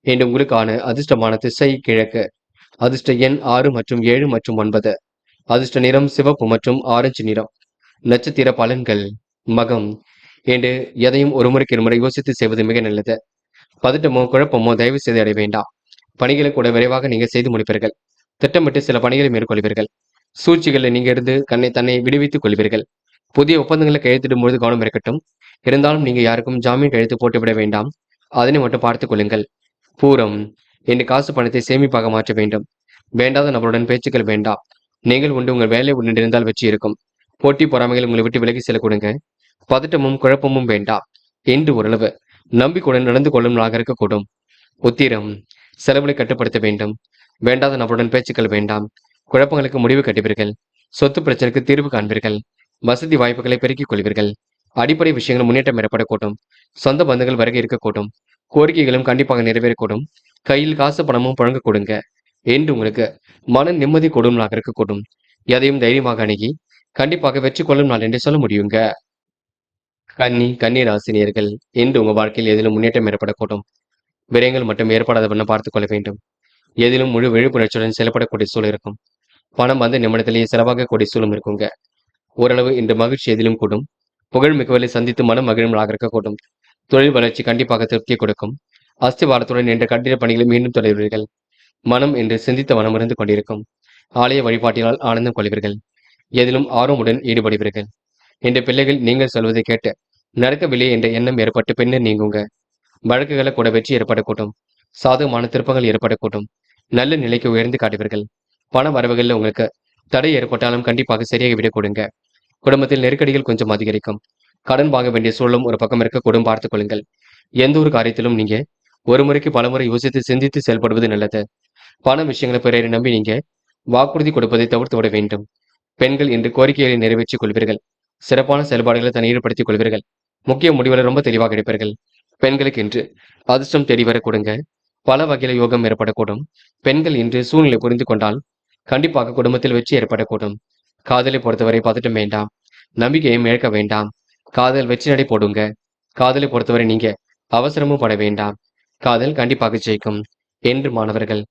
என்று உங்களுக்கான அதிர்ஷ்டமான திசை கிழக்கு. அதிர்ஷ்ட எண் 6 மற்றும் 7 மற்றும் 9. அதிர்ஷ்ட நிறம் சிவப்பு மற்றும் ஆரஞ்சு நிறம். நட்சத்திர பலன்கள் மகம் என்று எதையும் ஒரு முறைக்கு இருமுறை யோசித்து செய்வது மிக நல்லது. பதட்டமோ குழப்பமோ தயவு செய்து அடைய வேண்டாம். பணிகளை கூட விரைவாக நீங்க செய்து முடிப்பீர்கள். திட்டமிட்டு சில பணிகளை மேற்கொள்வீர்கள். சூழ்ச்சிகளில் நீங்க இருந்து தன்னை விடுவித்துக் கொள்வீர்கள். புதிய ஒப்பந்தங்களை கையெழுத்திடும் பொழுது கவனம் இருக்கட்டும். இருந்தாலும் நீங்க யாருக்கும் ஜாமீன் கையெழுத்து போட்டுவிட வேண்டாம். அதனை மட்டும் பார்த்துக் கொள்ளுங்கள். பூரம் என்று காசு பணத்தை சேமிப்பாக மாற்ற வேண்டும். வேண்டாத நபருடன் பேச்சுக்கள் வேண்டாம். நீங்கள் உண்டு உங்கள் வேலை உண்டிருந்தால் வெற்றி இருக்கும். போட்டி பொறாமைகள் உங்களை விட்டு விலகி செல்ல கொடுங்க. பதட்டமும் குழப்பமும் வேண்டாம் என்று ஓரளவு நம்பிக்கையுடன் நடந்து கொள்ளும் நாளாக இருக்கக்கூடும். உத்திரம் செலவுகளை கட்டுப்படுத்த வேண்டும். வேண்டாத நபருடன் பேச்சுக்கள் வேண்டாம். குழப்பங்களுக்கு முடிவு கட்டுவீர்கள். சொத்து பிரச்சனைக்கு தீர்வு காண்பீர்கள். வசதி வாய்ப்புகளை பெருக்கிக் கொள்வீர்கள். அடிப்படை விஷயங்கள் முன்னேற்றம் ஏற்படக்கூடும். சொந்த பந்தங்கள் வருகை இருக்கக்கூடும். கோரிக்கைகளும் கண்டிப்பாக நிறைவேறக்கூடும். கையில் காசு பணமும் புழங்க கொடுங்க என்று உங்களுக்கு மன நிம்மதி கொடும் நாளாக இருக்கக்கூடும். எதையும் தைரியமாக அணுகி கண்டிப்பாக வெற்றி கொள்ளும் நாள் என்று சொல்ல முடியுங்க. கன்னி ராசினியர்கள் என்று உங்க வாழ்க்கையில் எதிலும் முன்னேற்றம் ஏற்படக்கூடும். விரயங்கள் மட்டும் ஏற்படாத வண்ணம் பார்த்துக் கொள்ள வேண்டும். எதிலும் முழு விழிப்புணர்ச்சியுடன் செயல்படக்கூடிய சூழல் இருக்கும். பணம் வந்து நிமிடத்திலேயே செலவாகக்கூடிய சூழலும் இருக்குங்க. ஓரளவு இன்று மகிழ்ச்சி எதிலும் கூடும். புகழ் மிக்கவர்களை சந்தித்து மனம் மகிழும் நாளாக இருக்கக்கூடும். தொழில் வளர்ச்சி கண்டிப்பாக திருப்தியை கொடுக்கும். அஸ்திவாரத்துடன் என்ற கட்டிட பணிகளை மீண்டும் தொடர்வீர்கள். மனம் என்று சிந்தித்த மனம் இருந்து கொண்டிருக்கும். ஆலய வழிபாட்டினால் ஆனந்தம் கொள்வீர்கள். எதிலும் ஆர்வமுடன் ஈடுபடுவீர்கள். என்ற பிள்ளைகள் நீங்கள் சொல்வதை கேட்டு நடக்கவில்லை என்ற எண்ணம் ஏற்பட்டு பின்னர் நீங்குங்க. வழக்குகளை கூட வெற்றி ஏற்படக்கூடும். சாதகமான திருப்பங்கள் ஏற்படக்கூடும். நல்ல நிலைக்கு உயர்ந்து காட்டுவீர்கள். பண வரவுகளில் உங்களுக்கு தடை ஏற்பட்டாலும் கண்டிப்பாக சரியாக விட கொடுங்க. குடும்பத்தில் நெருக்கடிகள் கொஞ்சம் அதிகரிக்கும். கடன் வாங்க வேண்டிய சூழலும் ஒரு பக்கம் இருக்கக்கூடும். பார்த்துக் கொள்ளுங்கள். எந்த ஒரு காரியத்திலும் நீங்க ஒரு முறைக்கு பலமுறை யோசித்து சிந்தித்து செயல்படுவது நல்லது. பண விஷயங்களை பிறரை நம்பி நீங்க வாக்குறுதி கொடுப்பதை தவிர்த்து விட வேண்டும். பெண்கள் இன்று கோரிக்கைகளை நிறைவேற்றிக் கொள்வீர்கள். சிறப்பான செயல்பாடுகளை தன் ஈடுபடுத்திக் கொள்வீர்கள். முக்கிய முடிவுகளை ரொம்ப தெளிவாக எடுப்பீர்கள். பெண்களுக்கு இன்று அதிர்ஷ்டம் தேடி வர கொடுங்க. பல வகையில யோகம் ஏற்படக்கூடும். பெண்கள் இன்று சூழ்நிலை புரிந்து கொண்டால் கண்டிப்பாக குடும்பத்தில் வெற்றி ஏற்படக்கூடும். காதலை பொறுத்தவரை பதட்டம் வேண்டாம். நம்பிக்கையும் இழக்க வேண்டாம். காதல் வெற்றி நடை போடுங்க. காதலை பொறுத்தவரை நீங்க அவசரமும் பட வேண்டாம். காதல் கண்டிப்பாக ஜெயிக்கும் என்று மாணவர்கள்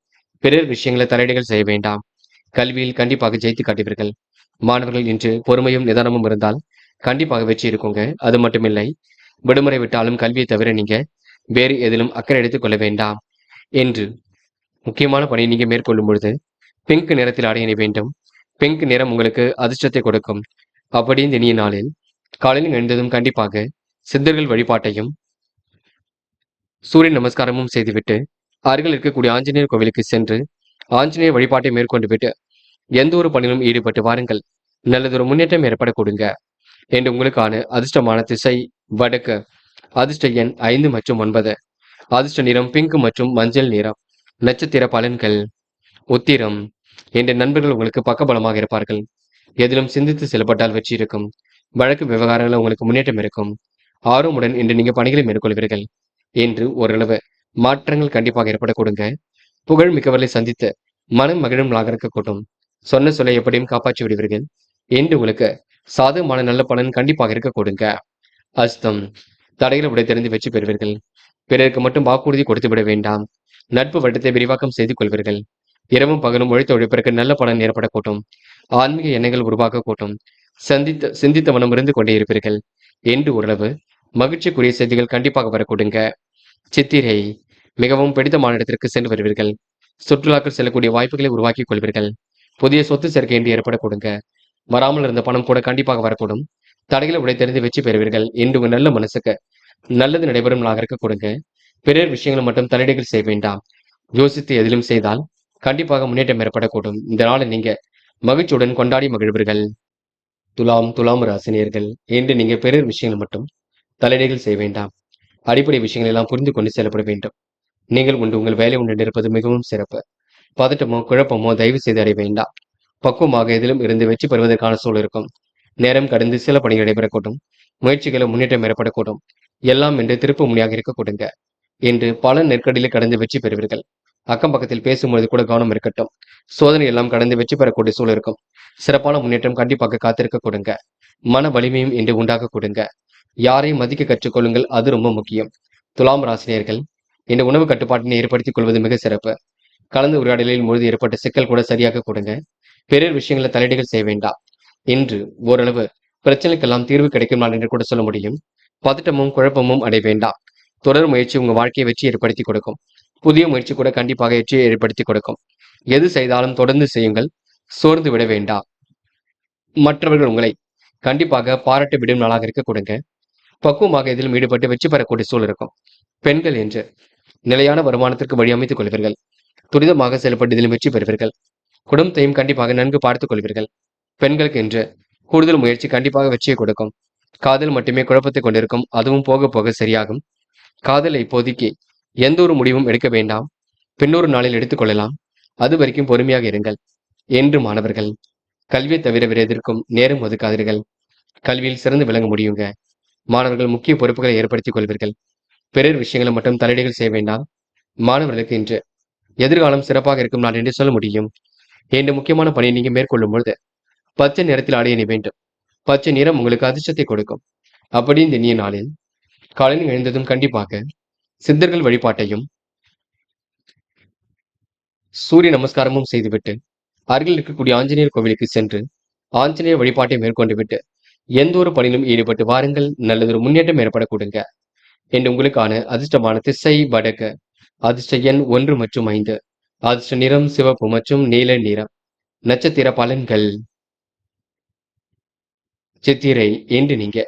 பிறர் விஷயங்களை தலையீடுகள் செய்ய வேண்டாம். கல்வியில் கண்டிப்பாக ஜெயித்து காட்டுவீர்கள். மாணவர்கள் இன்று பொறுமையும் நிதானமும் இருந்தால் கண்டிப்பாக வெற்றி இருக்குங்க. அது மட்டுமில்லை, விடுமுறை விட்டாலும் கல்வியை தவிர நீங்க வேறு எதிலும் அக்கறை எடுத்துக் கொள்ள வேண்டாம் என்று முக்கியமான பணியை நீங்க மேற்கொள்ளும் பொழுது பிங்க் நிறத்தில் ஆடை அணிய வேண்டும். பிங்க் நிறம் உங்களுக்கு அதிர்ஷ்டத்தை கொடுக்கும். அப்படி இந்த இனிய நாளில் காலையில் எழுந்ததும் கண்டிப்பாக சித்தர்கள் வழிபாட்டையும் சூரிய நமஸ்காரமும் செய்துவிட்டு அருகில் இருக்கக்கூடிய ஆஞ்சநேயர் கோவிலுக்கு சென்று ஆஞ்சநேயர் வழிபாட்டை மேற்கொண்டு விட்டு எந்த ஒரு பணியிலும் ஈடுபட்டு வாருங்கள். நல்லதொரு முன்னேற்றம் ஏற்பட கொடுங்க என்று உங்களுக்கான அதிர்ஷ்டமான திசை வடக்கு. அதிர்ஷ்ட எண் 5 மற்றும் 9. அதிர்ஷ்ட நிறம் பிங்க் மற்றும் மஞ்சள் நிறம். நட்சத்திர பலன்கள் உத்திரம் என்ற நண்பர்கள் உங்களுக்கு பக்கபலமாக இருப்பார்கள். எதிலும் சிந்தித்து செயல்பட்டால் வெற்றி இருக்கும். வழக்கு விவகாரங்களில் உங்களுக்கு முன்னேற்றம் இருக்கும். ஆர்வமுடன் இன்று நீங்க பணிகளை மேற்கொள்வீர்கள் என்று ஓரளவு மாற்றங்கள் கண்டிப்பாக ஏற்பட கொடுங்க. புகழ் மிக்கவர்களை சந்தித்து மனம் மகிழும் நாளாக இருக்கக்கூடும். சொன்ன சொல்லை எப்படியும் காப்பாற்றி விடுவீர்கள் என்று உங்களுக்கு சாதகமான நல்ல பலன் கண்டிப்பாக இருக்க கொடுங்க. அஸ்தம் தடைகளை விட தெரிந்து வெற்றி பெறுவீர்கள். பிறருக்கு மட்டும் வாக்குறுதி கொடுத்து விட வேண்டாம். நட்பு வட்டத்தை விரிவாக்கம் செய்து கொள்வீர்கள். இரவும் பகலும் உழைத்த உழைப்பிற்கு நல்ல பலன் ஏற்படக்கூடும். ஆன்மீக எண்ணங்கள் உருவாக கூட்டும். சிந்தித்த மனம் இருந்து கொண்டே இருப்பீர்கள் என்று ஓரளவு மகிழ்ச்சிக்குரிய செய்திகள் கண்டிப்பாக வரக்கூடுங்க. சித்திரை மிகவும் பிடித்தமான இடத்திற்கு சென்று வருவீர்கள். சுற்றுலாக்கள் செல்லக்கூடிய வாய்ப்புகளை உருவாக்கிக் கொள்வீர்கள். புதிய சொத்து சேர்க்கை என்று ஏற்படக்கூடுங்க. வராமல் இருந்த பணம் கூட கண்டிப்பாக வரக்கூடும். தடைகளை உடைத்தெறிந்து வெற்றி பெறுவீர்கள் என்று உங்க நல்ல மனசுக்கு நல்லது நடைபெறும் நாளாக இருக்க கொடுங்க. பிறர் விஷயங்களை மட்டும் தலையீடுகள் செய்ய வேண்டாம். யோசித்து எதிலும் செய்தால் கண்டிப்பாக முன்னேற்றம் ஏற்படக்கூடும். இந்த நாளை நீங்க மகிழ்ச்சியுடன் கொண்டாடி மகிழ்வீர்கள். துலாம் ராசினியர்கள், என்று நீங்க பிறர் விஷயங்கள் மட்டும் தலையீடுகள் செய்ய வேண்டாம். அடிப்படை விஷயங்கள் எல்லாம் புரிந்து கொண்டு செயல்பட வேண்டும். நீங்கள் உங்கள் வேலை உண்டு இருப்பது மிகவும் சிறப்பு. பதட்டமோ குழப்பமோ தயவு செய்து அடைய வேண்டாம். பக்குவமாக எதிலும் இருந்து வெற்றி பெறுவதற்கான சூழல் இருக்கும். நேரம் கடந்து சில பணிகள் நடைபெறக்கூடும். முயற்சிகளை முன்னேற்றம் ஏற்படக்கூடும். எல்லாம் என்று திருப்பு முனையாக இருக்க கொடுங்க என்று பல நெருக்கடியில் கடந்து வெற்றி பெறுவீர்கள். அக்கம் பக்கத்தில் பேசும்பொழுது கூட கவனம் இருக்கட்டும். சோதனை எல்லாம் கடந்து வெற்றி பெறக்கூடிய சூழல் இருக்கும். சிறப்பான முன்னேற்றம் கண்டிப்பாக காத்திருக்க கொடுங்க. மன வலிமையும் இன்று உண்டாக கொடுங்க. யாரையும் மதிக்க கற்றுக்கொள்ளுங்கள், அது ரொம்ப முக்கியம். துலாம் ராசினியர்கள், இந்த உணவு கட்டுப்பாட்டினை ஏற்படுத்திக் கொள்வது மிக சிறப்பு. கலந்து உரையாடலில் பொழுது ஏற்பட்ட சிக்கல் கூட சரியாக கொடுங்க. பிறர் விஷயங்களை தலையீடுகள் செய்ய வேண்டாம். இன்று ஓரளவு பிரச்சனைக்கெல்லாம் தீர்வு கிடைக்கும் நாள் என்று கூட சொல்ல முடியும். பதட்டமும் குழப்பமும் அடைய வேண்டாம். தொடர் முயற்சி உங்க வாழ்க்கையை வெற்றி ஏற்படுத்தி கொடுக்கும். புதிய முயற்சி கூட கண்டிப்பாக வெற்றியை ஏற்படுத்தி கொடுக்கும். எது செய்தாலும் தொடர்ந்து செய்யுங்கள், சோர்ந்து விட வேண்டாம். மற்றவர்கள் உங்களை கண்டிப்பாக பாராட்டு விடும் நாளாக இருக்க கொடுங்க. பக்குவமாக இதிலும் ஈடுபட்டு வெற்றி பெறக்கூடிய சூழல் இருக்கும். பெண்கள் என்று நிலையான வருமானத்திற்கு வழி அமைத்துக் கொள்வீர்கள். துரிதமாக செயல்பட்டு இதிலும் வெற்றி பெறுவீர்கள். குடும்பத்தையும் கண்டிப்பாக நன்கு பார்த்துக் கொள்வீர்கள். பெண்களுக்கு என்று கூடுதல் முயற்சி கண்டிப்பாக வெற்றியை கொடுக்கும். காதல் மட்டுமே குழப்பத்தை கொண்டிருக்கும், அதுவும் போக போக சரியாகும். காதலை இப்போதைக்கு எந்த ஒரு முடிவும் எடுக்க வேண்டாம். பின்னொரு நாளில் எடுத்துக்கொள்ளலாம். அது வரைக்கும் பொறுமையாக இருங்கள். என்று மாணவர்கள், கல்வியை தவிர வேறு எதற்கும் நேரம் ஒதுக்காதீர்கள். கல்வியில் சிறந்து விளங்க முடியுங்க. மாணவர்கள் முக்கிய பொறுப்புகளை ஏற்படுத்திக் கொள்வீர்கள். பிறர் விஷயங்களை மட்டும் தலையீடுகள் செய்ய வேண்டாம். மாணவர்களுக்கு இன்று எதிர்காலம் சிறப்பாக இருக்கும் நாள் என்று சொல்ல முடியும். என்ற முக்கியமான பணியை நீங்க மேற்கொள்ளும் பொழுது பச்சை நிறத்தில் ஆடை அணி வேண்டும். பச்சை நிறம் உங்களுக்கு அதிர்ஷ்டத்தை கொடுக்கும். அப்படி இந்த இனிய நாளில் காலையில் எழுந்ததும் கண்டிப்பாக சித்தர்கள் வழிபாட்டையும் சூரிய நமஸ்காரமும் செய்துவிட்டு அருகில் இருக்கக்கூடிய ஆஞ்சநேயர் கோவிலுக்கு சென்று ஆஞ்சநேயர் வழிபாட்டை மேற்கொண்டு விட்டு எந்த ஒரு பணியிலும் ஈடுபட்டு வாருங்கள். நல்லதொரு முன்னேற்றம் ஏற்படக்கூடுங்க. என்று உங்களுக்கான அதிர்ஷ்டமான திசை வடக்கு. அதிர்ஷ்ட எண் 1 மற்றும் 5. அதிர்ஷ்ட நிறம் சிவப்பு மற்றும் நீல நிறம். நட்சத்திர பலன்கள். சித்திரை, என்று நீங்க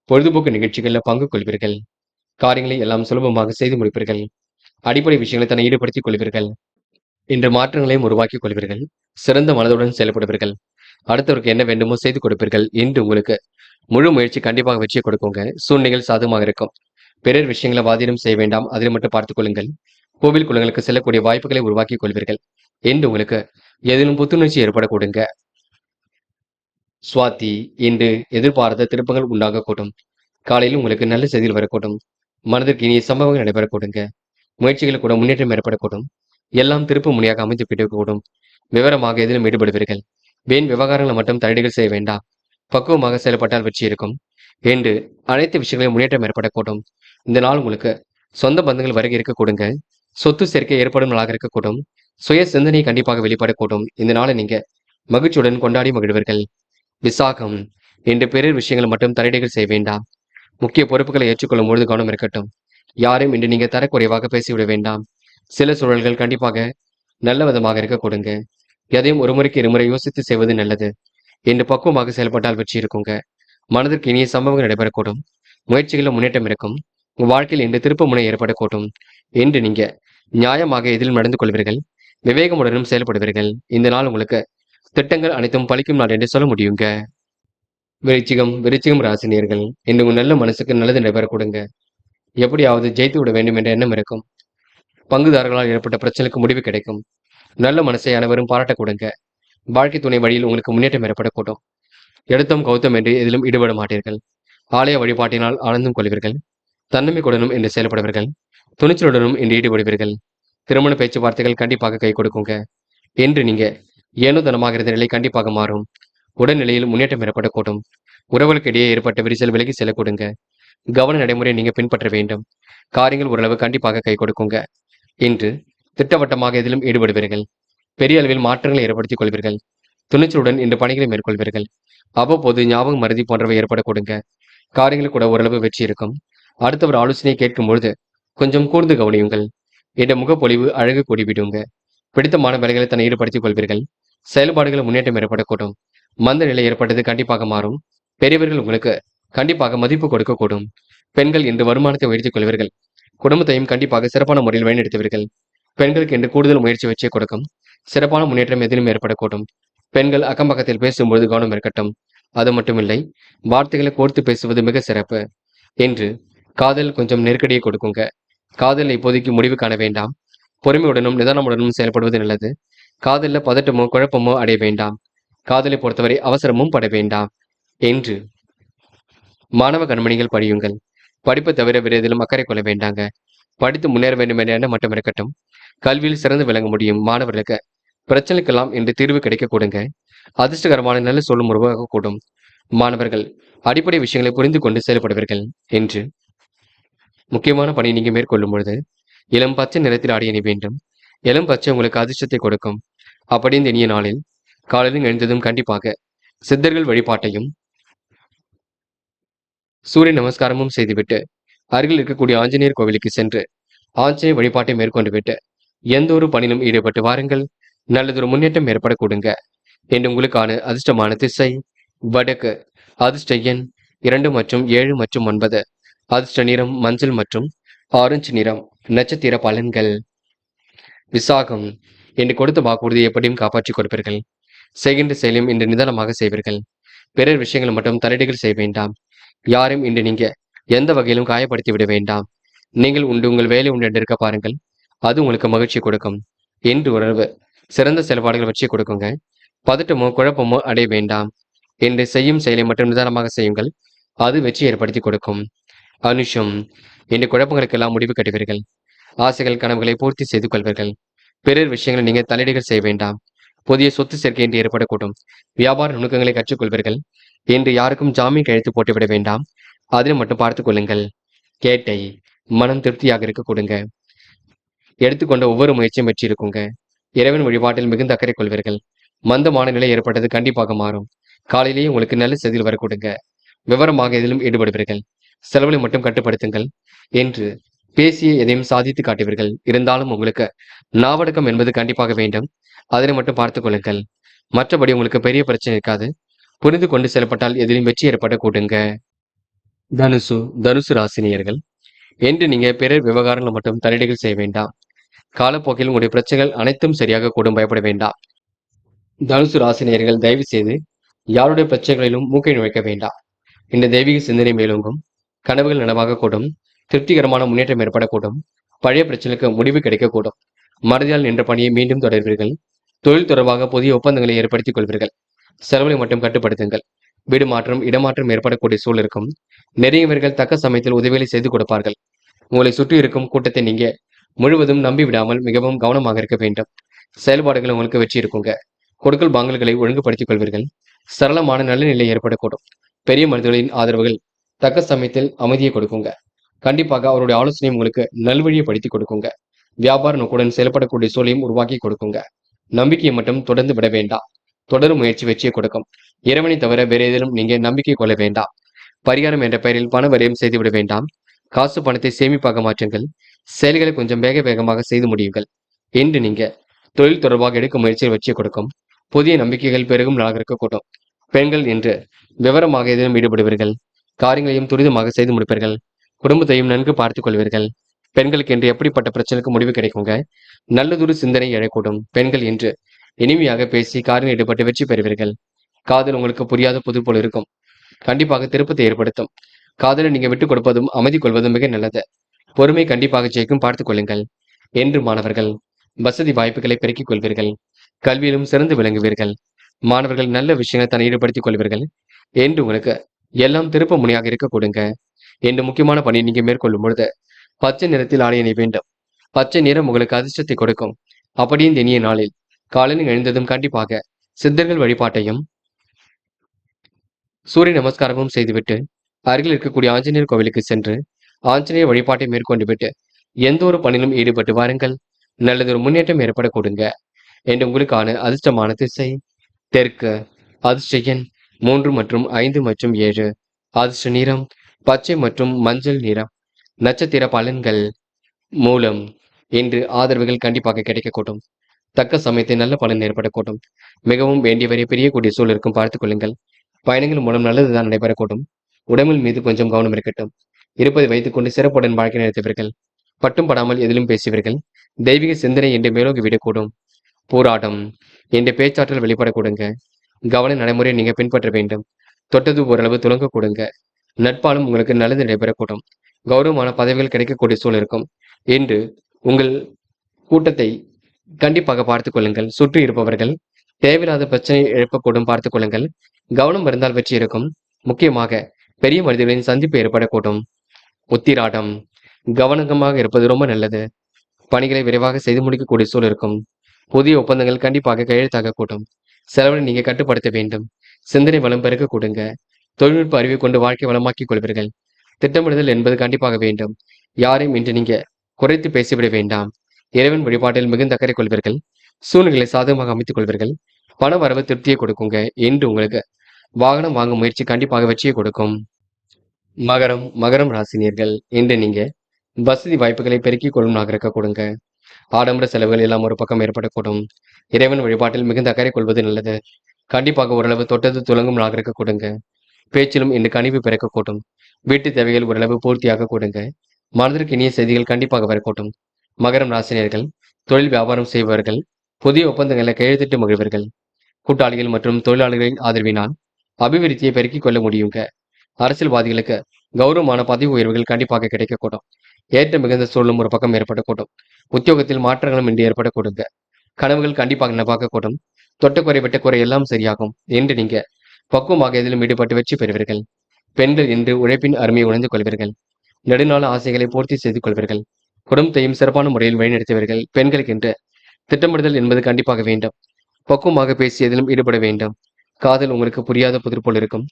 பொழுதுபோக்கு நிகழ்ச்சிகள்ல பங்கு கொள்வீர்கள். காரியங்களை எல்லாம் சுலபமாக செய்து முடிப்பீர்கள். அடிப்படை விஷயங்களை தன்னை ஈடுபடுத்திக் கொள்வீர்கள். இன்று மாற்றங்களையும் உருவாக்கிக் கொள்வீர்கள். சிறந்த மனதுடன் செயல்படுவீர்கள். அடுத்தவருக்கு என்ன வேண்டுமோ செய்து கொடுப்பீர்கள். என்று உங்களுக்கு முழு முயற்சி கண்டிப்பாக வெற்றியை கொடுக்குங்க. சூழ்நிலைகள் சாதகமாக இருக்கும். பிறர் விஷயங்களை வாதினம் செய்ய வேண்டாம், அதில் மட்டும் பார்த்துக் கொள்ளுங்கள். கோவில் குளங்களுக்கு செல்லக்கூடிய வாய்ப்புகளை உருவாக்கிக் கொள்வீர்கள். என்று உங்களுக்கு எதிலும் புத்துணர்ச்சி ஏற்படக்கூடுங்க. சுவாதி, இன்று எதிர்பாராத திருப்பங்கள் உண்டாகக்கூடும். காலையில் உங்களுக்கு நல்ல செய்திகள் வரக்கூடும். மனதிற்கு இனிய சம்பவங்கள் நடைபெறக்கூடுங்க. முயற்சிகள் கூட முன்னேற்றம் ஏற்படக்கூடும். எல்லாம் திருப்பு முனையாக அமைந்து விடக்கூடும். விவரமாக எதிலும் ஈடுபடுவீர்கள். வீண் விவகாரங்களை மட்டும் தலையீடுகள் செய்ய வேண்டாம். பக்குவமாக செயல்பட்டால் வெற்றி இருக்கும். என்று அனைத்து விஷயங்களையும் முன்னேற்றம் ஏற்படக்கூடும். இந்த நாள் உங்களுக்கு சொந்த பந்தங்கள் வருகை இருக்கக்கூடுங்க. சொத்து சேர்க்கை ஏற்படும் நாளாக இருக்கக்கூடும். சுய சிந்தனை கண்டிப்பாக வெளிப்படக்கூடும். இந்த நாளை நீங்க மகிழ்ச்சியுடன் கொண்டாடி மகிழ்வீர்கள். விசாகம், என்று பிறர் விஷயங்களை மட்டும் தலையீடுகள் செய்ய வேண்டாம். முக்கிய பொறுப்புகளை ஏற்றுக்கொள்ளும் பொழுது கவனம் இருக்கட்டும். யாரையும் இன்று நீங்க தரக்குறைவாக பேசிவிட வேண்டாம். சில சூழல்கள் கண்டிப்பாக நல்ல விதமாக இருக்க கொடுங்க. எதையும் ஒரு முறைக்கு இருமுறை யோசித்து செய்வது நல்லது. என்று பக்குவமாக செயல்பட்டால் வெற்றி இருக்குங்க. மனதிற்கு இனிய சம்பவங்கள் நடைபெறக்கூடும். முயற்சிகளில் முன்னேற்றம் இருக்கும். உங்கள் வாழ்க்கையில் இன்று திருப்பு முனை ஏற்படக்கூடும். என்று நீங்க நியாயமாக எதிலும் நடந்து கொள்வீர்கள். விவேகமுடனும் செயல்படுவீர்கள். இந்த நாள் உங்களுக்கு திட்டங்கள் அனைத்தும் பலிக்கும் நாள் என்று சொல்ல முடியுங்க. விருச்சிகம் ராசினியர்கள், இன்று உங்கள் நல்ல மனசுக்கு நல்லது நடைபெறக்கூடுங்க. எப்படியாவது ஜெயித்து விட வேண்டும் என்ற எண்ணம் இருக்கும். பங்குதாரர்களால் ஏற்பட்ட பிரச்சனைக்கு முடிவு கிடைக்கும். நல்ல மனசை அனைவரும் பாராட்டக்கூடுங்க. வாழ்க்கை துணை வழியில் உங்களுக்கு முன்னேற்றம் ஏற்படக்கூடும். எடுத்தோம் கௌத்தம் என்று எதிலும் ஈடுபட மாட்டீர்கள். ஆலய வழிபாட்டினால் ஆனந்தம் கொள்வீர்கள். தன்னம்பிக்கையுடனும் என்று செயல்படுவீர்கள். துணிச்சலுடனும் என்று ஈடுபடுவீர்கள். திருமண பேச்சுவார்த்தைகள் கண்டிப்பாக கை கொடுக்குங்க. என்று நீங்க ஏனோதனமாக இருந்த நிலை கண்டிப்பாக மாறும். உடல்நிலையில் முன்னேற்றம் ஏற்படக்கூடும். உறவுகளுக்கு இடையே ஏற்பட்ட விரிசல் விலகி செல்லக்கூடுங்க. கவன நடைமுறை நீங்க பின்பற்ற வேண்டும். காரியங்கள் ஓரளவு கண்டிப்பாக கை கொடுக்குங்க. இன்று திட்டவட்டமாக எதிலும் ஈடுபடுவீர்கள். பெரிய அளவில் மாற்றங்களை ஏற்படுத்திக் கொள்வீர்கள். துணிச்சலுடன் இன்று பணிகளை மேற்கொள்வீர்கள். அவ்வப்போது ஞாபகம் மருதி போன்றவை ஏற்படக்கூடுங்க. காரியங்கள் கூட ஓரளவு வெற்றி இருக்கும். அடுத்தவர் ஆலோசனையை கேட்கும் பொழுது கொஞ்சம் கூர்ந்து கவனியுங்கள். என்ற முகப்பொழிவு அழகு கூடிவிடுங்க. பிடித்தமான வேலைகளை தன்னை ஈடுபடுத்திக் கொள்வீர்கள். செயல்பாடுகள் முன்னேற்றம் ஏற்படக்கூடும். மந்த நிலை ஏற்பட்டது கண்டிப்பாக மாறும். பெரியவர்கள் உங்களுக்கு கண்டிப்பாக மதிப்பு கொடுக்கக்கூடும். பெண்கள் இன்று வருமானத்தை உயர்த்திக் கொள்வீர்கள். குடும்பத்தையும் கண்டிப்பாக சிறப்பான முறையில் வழிநடத்துவீர்கள். பெண்களுக்கு என்று கூடுதல் முயற்சி வச்சே கொடுக்கும். சிறப்பான முன்னேற்றம் எதிலும் ஏற்படக்கூடும். பெண்கள் அக்கம் பக்கத்தில் பேசும்போது கவனம் இருக்கட்டும். அது மட்டுமில்லை, வார்த்தைகளை கோர்த்து பேசுவது மிக சிறப்பு. என்று காதல் கொஞ்சம் நெருக்கடியை கொடுக்குங்க. காதல் இப்போதைக்கு முடிவு காண வேண்டாம். பொறுமையுடனும் நிதானமுடனும் செயல்படுவது நல்லது. காதல்ல பதட்டமோ குழப்பமோ அடைய வேண்டாம். காதலை பொறுத்தவரை அவசரமும் பட வேண்டாம். என்று மாணவ கண்மணிகள் படியுங்கள். படிப்பை தவிர வேறு எதிலும் அக்கறை கொள்ள வேண்டாங்க. படித்து முன்னேற வேண்டும் என்ற எண்ணம் மட்டும் இருக்கட்டும். கல்வியில் சிறந்து விளங்க முடியும் மாணவர்களுக்கு பிரச்சனைக்கெல்லாம் இன்று தீர்வு கிடைக்க கொடுங்க. அதிர்ஷ்டகரமான நல்ல சொல்லும் உருவாக கூடும். மாணவர்கள் அடிப்படை விஷயங்களை புரிந்து கொண்டு செயல்படுவீர்கள். என்று முக்கியமான பணி நீங்க மேற்கொள்ளும் பொழுது இளம் பச்சை நிறத்தில் ஆடை அணி வேண்டும். இளம் பச்சை உங்களுக்கு அதிர்ஷ்டத்தை கொடுக்கும். அப்படி இந்த இனிய நாளில் காலையில் எழுந்ததும் கண்டிப்பாக சித்தர்கள் வழிபாட்டையும் சூரிய நமஸ்காரமும் செய்துவிட்டு அருகில் இருக்கக்கூடிய ஆஞ்சநேயர் கோவிலுக்கு சென்று ஆஞ்சநேயர் வழிபாட்டை மேற்கொண்டு விட்டு எந்த ஒரு பணியிலும் ஈடுபட்டு வாருங்கள். நல்லதொரு முன்னேற்றம் ஏற்பட கொடுங்க. என்று உங்களுக்கான அதிர்ஷ்டமான திசை வடக்கு. அதிர்ஷ்ட எண் 2 மற்றும் 7 மற்றும் 9. அதிர்ஷ்ட நிறம் மஞ்சள் மற்றும் ஆரஞ்சு நிறம். நட்சத்திர பலன்கள். விசாகம். என்று கொடுத்த வாக்குறுதி எப்படியும் காப்பாற்றிக் கொடுப்பீர்கள். செய்கின்ற செயலையும் இன்று நிதானமாக செய்வீர்கள். பிறர் விஷயங்கள் மட்டும் தலையீடுகள் செய்ய வேண்டாம். யாரையும் இன்று நீங்க எந்த வகையிலும் காயப்படுத்தி விட வேண்டாம். நீங்கள் உண்டு உங்கள் வேலை உண்டு என்று இருக்க பாருங்கள். அது உங்களுக்கு மகிழ்ச்சி கொடுக்கும். என்று உணர்வு சிறந்த செயல்பாடுகள் வச்சு கொடுக்குங்க. பதட்டமோ குழப்பமோ அடைய வேண்டாம். என்று செய்யும் செயலை மட்டும் நிதானமாக செய்யுங்கள். அது வெற்றி ஏற்படுத்தி கொடுக்கும். அனுஷம். இன்று குழப்பங்களுக்கெல்லாம் முடிவு கட்டுவீர்கள். ஆசைகள் கனவுகளை பூர்த்தி செய்து கொள்வீர்கள். பிறர் விஷயங்களை நீங்க தலையீடுகள் செய்ய வேண்டாம். புதிய சொத்து சேர்க்கை என்று ஏற்படக்கூடும். வியாபார நுணுக்கங்களை கற்றுக்கொள்வீர்கள். என்று யாருக்கும் ஜாமீன் கையெழுத்து போட்டுவிட வேண்டாம். அதனை மட்டும் பார்த்துக் கொள்ளுங்கள். கேட்டை. மனம் திருப்தியாக இருக்க கொடுங்க. எடுத்துக்கொண்ட ஒவ்வொரு முயற்சியும் வெற்றி இருக்குங்க. இறைவன் வழிபாட்டில் மிகுந்த அக்கறை கொள்வீர்கள். மந்தமான நிலை ஏற்பட்டது கண்டிப்பாக மாறும். காலையிலேயே உங்களுக்கு நல்ல செய்தியில் வரக்கூடுங்க. விவரமாக எதிலும் ஈடுபடுவீர்கள். செலவுகளை மட்டும் கட்டுப்படுத்துங்கள். என்று பேசிய எதையும் சாதித்து காட்டுவீர்கள். இருந்தாலும் உங்களுக்கு நாவடக்கம் என்பது கண்டிப்பாக வேண்டும். அதனை மட்டும் பார்த்துக் கொள்ளுங்கள். மற்றபடி உங்களுக்கு பெரிய பிரச்சனை இருக்காது. புரிந்து கொண்டு செயல்பட்டால் எதிலும் வெற்றி ஏற்பட கூடுங்க. தனுசு ராசினியர்கள். என்று நீங்க பிறர் விவகாரங்களை மட்டும் தலையீடுகள் செய்ய வேண்டாம். காலப்போக்கில் உங்களுடைய பிரச்சனைகள் அனைத்தும் சரியாக கூடும். பயப்பட வேண்டாம். தனுசு ராசினியர்கள் தயவு செய்து யாருடைய பிரச்சனைகளிலும் மூக்கை நுழைக்க வேண்டாம். இந்த தெய்வீக சிந்தனை மேலோங்கும். கனவுகள் நனவாக கூடும். திருப்திகரமான முன்னேற்றம் ஏற்படக்கூடும். பழைய பிரச்சனைக்கு முடிவு கிடைக்கக்கூடும். மறதியால் நின்ற பணியை மீண்டும் தொடர்வீர்கள். தொழில் தொடர்பாக புதிய ஒப்பந்தங்களை ஏற்படுத்திக் கொள்வீர்கள். செலவுகளை மட்டும் கட்டுப்படுத்துங்கள். வீடு மாற்றம் இடமாற்றம் ஏற்படக்கூடிய சூழல் இருக்கும். நிறையவர்கள் தக்க சமயத்தில் உதவிகளை செய்து கொடுப்பார்கள். உங்களை சுற்றி இருக்கும் கூட்டத்தை நீங்க முழுவதும் நம்பி விடாமல் மிகவும் கவனமாக இருக்க வேண்டும். செயல்பாடுகள் உங்களுக்கு வெற்றி இருக்குங்க. கொடுக்கல் வாங்கல்களை ஒழுங்குபடுத்திக் கொள்வீர்கள். சரளமான நல்ல நிலை ஏற்படக்கூடும். பெரிய மனிதர்களின் ஆதரவுகள் தக்க சமயத்தில் அமைதியை கொடுக்குங்க. கண்டிப்பாக அவருடைய ஆலோசனையும் உங்களுக்கு நல்வழியை படுத்தி கொடுக்குங்க. வியாபார நோக்குடன் செயல்படக்கூடிய சூழலையும் உருவாக்கி கொடுக்குங்க. நம்பிக்கையை மட்டும் தொடர்ந்து விட வேண்டாம். தொடரும் முயற்சி வெற்றியை கொடுக்கும். இறைவனை தவிர வேற ஏதிலும் நீங்க நம்பிக்கை கொள்ள வேண்டாம். பரிகாரம் என்ற பெயரில் பண வரையும் செய்துவிட வேண்டாம். காசு பணத்தை சேமிப்பாக மாற்றுங்கள். செயல்களை கொஞ்சம் வேகமாக செய்து முடியுங்கள். என்று நீங்க தொழில் தொடர்பாக எடுக்கும் முயற்சியை வெற்றியை கொடுக்கும். புதிய நம்பிக்கைகள் பெருகும் நாளாக இருக்கக்கூடும். பெண்கள் என்று விவரமாக எதிலும் ஈடுபடுவீர்கள். காரியங்களையும் துரிதமாக செய்து முடிப்பீர்கள். குடும்பத்தையும் நன்கு பார்த்துக் கொள்வீர்கள். பெண்களுக்கு என்று எப்படிப்பட்ட பிரச்சனைக்கு முடிவு கிடைக்குங்க. நல்லதொரு சிந்தனை எழக்கூடும். பெண்கள் என்று இனிமையாக பேசி காரியம் ஈடுபட்டு வெற்றி பெறுவீர்கள். காதல் உங்களுக்கு புரியாத புது போல் இருக்கும். கண்டிப்பாக திருப்பத்தை ஏற்படுத்தும். காதலை நீங்க விட்டுக் கொடுப்பதும் அமைதி கொள்வதும் மிக நல்லது. பொறுமை கண்டிப்பாக ஜெயிக்கும். பார்த்துக் கொள்ளுங்கள். என்று மாணவர்கள் வசதி வாய்ப்புகளை பெருக்கிக் கொள்வீர்கள். கல்வியிலும் சிறந்து விளங்குவீர்கள். மாணவர்கள் நல்ல விஷயங்களை தன்னை ஈடுபடுத்திக் கொள்வீர்கள். என்று உங்களுக்கு எல்லாம் திருப்ப முனையாக இருக்க கொடுங்க. என்று முக்கியமான பணி நீங்க மேற்கொள்ளும் பொழுது பச்சை நிறத்தில் ஆடை அணிய வேண்டும். பச்சை நிறம் உங்களுக்கு அதிர்ஷ்டத்தை கொடுக்கும். அப்படி இந்த இனிய நாளில் காலையில் எழுந்ததும் கண்டிப்பாக சித்தர்கள் வழிபாட்டையும் சூரிய நமஸ்காரமும் செய்துவிட்டு அருகில் இருக்கக்கூடிய ஆஞ்சநேயர் கோவிலுக்கு சென்று ஆஞ்சநேயர் வழிபாட்டை மேற்கொண்டு விட்டு எந்த ஒரு பணியிலும் ஈடுபட்டு வாருங்கள். நல்லதொரு முன்னேற்றம் ஏற்பட கொடுங்க. என்று உங்களுக்கான அதிர்ஷ்டமான திசை தெற்கு. அதிர்ஷ்ட எண் 3 மற்றும் 5 மற்றும் 7. அதிர்ஷ்ட நிறம் பச்சை மற்றும் மஞ்சள் நிறம். நட்சத்திர பலன்கள். மூலம். இன்று ஆதரவுகள் கண்டிப்பாக கிடைக்கக்கூடும். தக்க சமயத்தை நல்ல பலன் ஏற்படக்கூடும். மிகவும் வேண்டியவரை பிரியக்கூடிய சூழல் இருக்கும், பார்த்துக் கொள்ளுங்கள். பயணங்கள் மூலம் நல்லதுதான் நடைபெறக்கூடும். உடம்பில் மீது கொஞ்சம் கவனம் இருக்கட்டும். இருப்பதை வைத்துக்கொண்டு சிறப்புடன் வாழ்க்கை நடத்துவீர்கள். பட்டும் படாமல் எதிலும் பேசுவீர்கள். தெய்வீக சிந்தனை என்று மேலோங்கி விடக்கூடும். போராட்டம் என்ற பேச்சாற்றல் வெளிப்படக்கூடுங்க. கவன நடைமுறை நீங்க பின்பற்ற வேண்டும். தொட்டது ஓரளவு துலங்க கொடுங்க. நட்பாலும் உங்களுக்கு நல்லது நடைபெறக்கூடும். கௌரவமான பதவிகள் கிடைக்கக்கூடிய சூழல் இருக்கும். என்று உங்கள் கூட்டத்தை கண்டிப்பாக பார்த்துக் கொள்ளுங்கள். சுற்றி இருப்பவர்கள் தேவையில்லாத பிரச்சனை எழுப்பக்கூடும், பார்த்துக் கொள்ளுங்கள். கவனம் இருந்தால் வெற்றி இருக்கும். முக்கியமாக பெரிய மனிதர்களின் சந்திப்பு ஏற்படக்கூடும். உத்திராடம் கவனமாக இருப்பது ரொம்ப நல்லது. பணிகளை விரைவாக செய்து முடிக்கக்கூடிய சூழல் இருக்கும். புதிய ஒப்பந்தங்கள் கண்டிப்பாக கையெழுத்தாக கூட்டும். செலவை நீங்க கட்டுப்படுத்த வேண்டும். சிந்தனை வளம் பெருக்க கொடுங்க. தொழில்நுட்ப அறிவை கொண்டு வாழ்க்கை வளமாக்கிக் கொள்வீர்கள். திட்டமிடுதல் என்பது கண்டிப்பாக வேண்டும். யாரையும் இன்று நீங்க குறைத்து பேசிவிட வேண்டாம். இறைவன் வழிபாட்டில் மிகுந்த அக்கறை கொள்வீர்கள். சூழ்நிலை சாதகமாக அமைத்துக் கொள்வீர்கள். பண வரவு திருப்தியை கொடுக்குங்க. என்று உங்களுக்கு வாகனம் வாங்கும் முயற்சி கண்டிப்பாக வெற்றியை கொடுக்கும். மகரம் ராசினியர்கள், இன்று நீங்க வசதி வாய்ப்புகளை பெருக்கிக் கொள்ளும் நாகரிக கொடுங்க. ஆடம்பர செலவுகள் எல்லாம் ஒரு பக்கம் ஏற்படக்கூடும். இறைவன் வழிபாட்டில் மிகுந்த அக்கறை கொள்வது நல்லது. கண்டிப்பாக ஓரளவு தொட்டது துலங்கும் நாகரிக கொடுங்க. பேச்சிலும் இன்று கனிவு பிறக்கக்கூடும். வீட்டு தேவைகள் ஓரளவு பூர்த்தியாக கொடுங்க. மனதிற்கு இனிய செய்திகள் கண்டிப்பாக வரக்கூடும். மகரம் ராசினியர்கள், தொழில் வியாபாரம் செய்பவர்கள் புதிய ஒப்பந்தங்களை கையெழுத்திட்டு மகிழ்வர்கள். கூட்டாளிகள் மற்றும் தொழிலாளர்களின் ஆதரவினால் அபிவிருத்தியை பெருக்கிக் கொள்ள முடியுங்க. அரசியல்வாதிகளுக்கு கௌரவமான பதவி உயர்வுகள் கண்டிப்பாக கிடைக்கக்கூடும். ஏற்ற மிகுந்த சூழலும் ஒரு பக்கம் ஏற்படக்கூடும். உத்தியோகத்தில் மாற்றங்களும் இன்று ஏற்படக்கூடுங்க. கனவுகள் கண்டிப்பாக நனவாகக்கூடும். தொட்டக்குறை வெட்டக்குறை எல்லாம் சரியாகும். என்று நீங்க பக்குவமாக எதிலும் ஈடுபட்டு வெற்றி பெறுவீர்கள். பெண்கள் இன்று உழைப்பின் அருமையை உணர்ந்து கொள்வீர்கள். நெடுநாள ஆசைகளை பூர்த்தி செய்து கொள்வீர்கள். குடும்பத்தையும் சிறப்பான முறையில் வழிநடத்துவீர்கள். பெண்களுக்கு என்று திட்டமிடுதல் என்பது கண்டிப்பாக வேண்டும். பக்குவமாக பேசி எதிலும் ஈடுபட வேண்டும். காதல் உங்களுக்கு புரியாத புதிர் போல் இருக்கும்.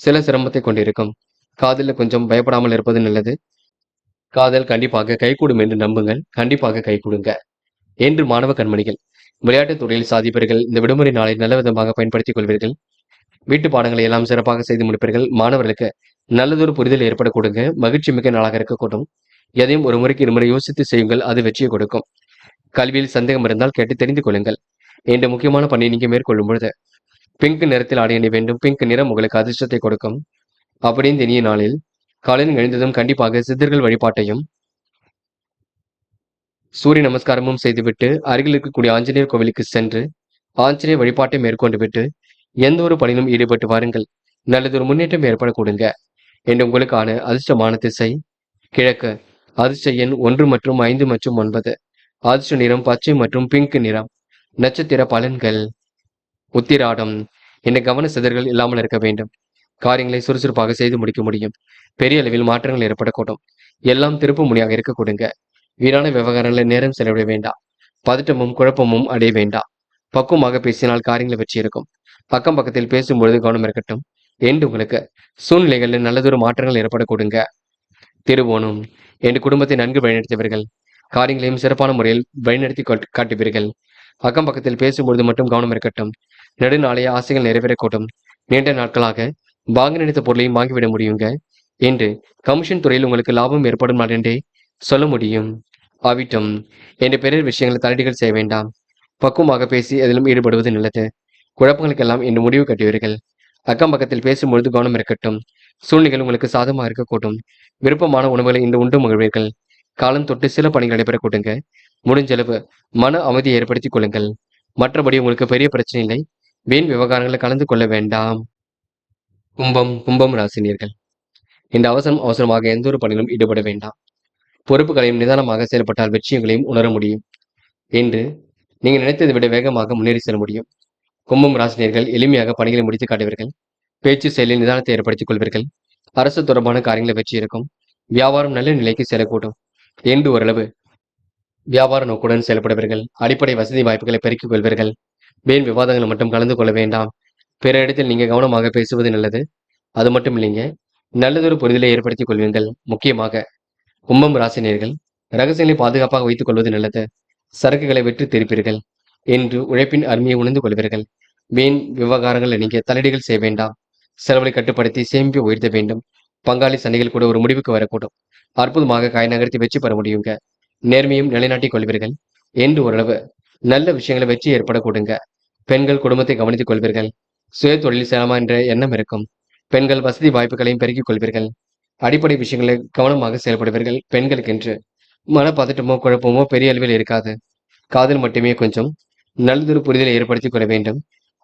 சில சிரமத்தை கொண்டிருக்கும். காதலில் கொஞ்சம் பயப்படாமல் இருப்பது நல்லது. காதல் கண்டிப்பாக கைகூடும் என்று நம்புங்கள். கண்டிப்பாக கைகூடுங்க. என்று மாணவ கண்மணிகள், விளையாட்டுத் துறையில் சாதிப்பீர்கள். இந்த விடுமுறை நாளை நல்ல விதமாக பயன்படுத்திக் கொள்வீர்கள். வீட்டு பாடங்களை எல்லாம் சிறப்பாக செய்து முடிப்பீர்கள். மாணவர்களுக்கு நல்லதொரு புரிதல் ஏற்படக்கூடுங்க. மகிழ்ச்சி மிக்க நாளாக இருக்கக்கூடும். எதையும் ஒரு முறைக்கு இருமுறை யோசித்து செய்யுங்கள். அது வெற்றியை கொடுக்கும். கல்வியில் சந்தேகம் இருந்தால் கேட்டு தெரிந்து கொள்ளுங்கள். என்ற முக்கியமான பணியை நீங்க மேற்கொள்ளும் பொழுது பிங்க் நிறத்தில் ஆடை அணி வேண்டும். பிங்க் நிறம் உங்களுக்கு அதிர்ஷ்டத்தை கொடுக்கும். அப்படி இந்த இனிய நாளில் காலையில் எழுந்ததும் கண்டிப்பாக சித்தர்கள் வழிபாட்டையும் சூரிய நமஸ்காரமும் செய்துவிட்டு அருகில் இருக்கக்கூடிய ஆஞ்சநேயர் கோவிலுக்கு சென்று ஆஞ்சநேயர் வழிபாட்டை மேற்கொண்டு விட்டு எந்த ஒரு பணியிலும் ஈடுபட்டு வாருங்கள். நல்லதொரு முன்னேற்றம் ஏற்படக்கூடுங்க. என்று உங்களுக்கான அதிர்ஷ்டமான திசை கிழக்கு. அதிர்ஷ்ட எண் 1 மற்றும் 5 மற்றும் 9. அதிர்ஷ்ட நிறம் பச்சை மற்றும் பிங்க் நிறம். நட்சத்திர பலன்கள். உத்திராடம் என்ற கவன சிதறல்கள் இல்லாமல் இருக்க வேண்டும். காரியங்களை சுறுசுறுப்பாக செய்து முடிக்க முடியும். பெரிய அளவில் மாற்றங்கள் ஏற்படக்கூடும். எல்லாம் திருப்பு முனையாக இருக்க கொடுங்க. வீணான விவகாரங்களில் நேரம் செலவிட வேண்டாம். பதட்டமும் குழப்பமும் அடைய வேண்டாம். பக்குவமாக பேசினால் காரியங்கள் வெற்றி இருக்கும். அக்கம் பக்கத்தில் பேசும்பொழுது கவனம் இருக்கட்டும். என்று உங்களுக்கு சூழ்நிலைகளில் நல்லதொரு மாற்றங்கள் ஏற்பட கொடுங்க. திருவோணம் என்று குடும்பத்தை நன்கு வழிநடத்துவீர்கள். காரியங்களையும் சிறப்பான முறையில் வழிநடத்தி காட்டுவீர்கள். அக்கம் பக்கத்தில் பேசும்பொழுது மட்டும் கவனம் இருக்கட்டும். நெடுநாளைய ஆசைகள் நிறைவேறக்கூடும். நீண்ட நாட்களாக வாங்க நினைத்த பொருளையும் வாங்கிவிட முடியுங்க. என்று கமிஷன் துறையில் உங்களுக்கு லாபம் ஏற்படும் நாள் என்றே சொல்ல முடியும். அவிட்டம் என்ற பிறர் விஷயங்களை தலையீடுகள் செய்ய வேண்டாம். பக்குவமாக பேசி அதிலும் ஈடுபடுவது நல்லது. குழப்பங்களுக்கெல்லாம் இன்று முடிவு கட்டுவீர்கள். அக்கம் பக்கத்தில் பேசும்பொழுது கவனம் இருக்கட்டும். சூழ்நிலைகள் உங்களுக்கு சாதகமாக இருக்கக்கூடும். விருப்பமான உணவுகளை இன்று உண்டு மகிழ்வீர்கள். காலம் தொட்டு சில பணிகள் நடைபெறக்கூடுங்க. முடிஞ்சளவு மன அமைதியை ஏற்படுத்திக் கொள்ளுங்கள். மற்றபடி உங்களுக்கு பெரிய பிரச்சனை இல்லை. வீண் விவகாரங்களை கலந்து கொள்ள வேண்டாம். கும்பம் ராசினியர்கள், இந்த அவசரமாக எந்த ஒரு பணியிலும் ஈடுபட வேண்டாம். பொறுப்புகளையும் நிதானமாக செயல்பட்டால் வெற்றியங்களையும் உணர முடியும். என்று நீங்கள் நினைத்ததை விட வேகமாக முன்னேறி செல்ல முடியும். கும்பம் ராசினியர்கள் எளிமையாக பணிகளை முடித்து காட்டுவீர்கள். பேச்சு செயலில் நிதானத்தை ஏற்படுத்திக் கொள்வீர்கள். அரசு தொடர்பான காரியங்களை வெற்றி இருக்கும். வியாபாரம் நல்ல நிலைக்கு செல்லக்கூடும். என்று ஓரளவு வியாபார நோக்குடன் செயல்படுவீர்கள். அடிப்படை வசதி வாய்ப்புகளை பெருக்கிக் கொள்வீர்கள். வீண் விவாதங்களை மட்டும் கலந்து கொள்ள வேண்டாம். பிற இடத்தில் நீங்க கவனமாக பேசுவது நல்லது. அது மட்டும் இல்லைங்க, நல்லதொரு புரிதலை ஏற்படுத்திக் கொள்வீர்கள். முக்கியமாக கும்பம் ராசினியர்கள் ரகசியங்களை பாதுகாப்பாக வைத்துக் கொள்வது நல்லது. சரக்குகளை வெற்றி திருப்பீர்கள். என்று உழைப்பின் அருமையை உணர்ந்து கொள்வீர்கள். வீண் விவகாரங்களை நீங்க தலையீடுகள் செய்ய வேண்டாம். செலவுகளை கட்டுப்படுத்தி சேமிப்பை உயர்த்த வேண்டும். பங்காளி சண்டைகள் கூட ஒரு முடிவுக்கு வரக்கூடும். அற்புதமாக காய் நகர்த்தி வெற்றி பெற முடியுங்க. நேர்மையும் நிலைநாட்டிக் கொள்வீர்கள். என்று ஓரளவு நல்ல விஷயங்களை வெற்றி ஏற்பட கொடுங்க. பெண்கள் குடும்பத்தை கவனித்துக் கொள்வீர்கள். சுய தொழில் செய்யலாமா என்ற எண்ணம் இருக்கும். பெண்கள் வசதி வாய்ப்புகளையும் பெருக்கிக் கொள்வீர்கள். அடிப்படை விஷயங்களை கவனமாக செயல்படுவீர்கள். பெண்களுக்கென்று மனப்பதட்டமோ குழப்பமோ பெரிய அளவில் இருக்காது. காதல் மட்டுமே கொஞ்சம் நல்லதொரு புரிதலை ஏற்படுத்திக் கொள்ள வேண்டும்.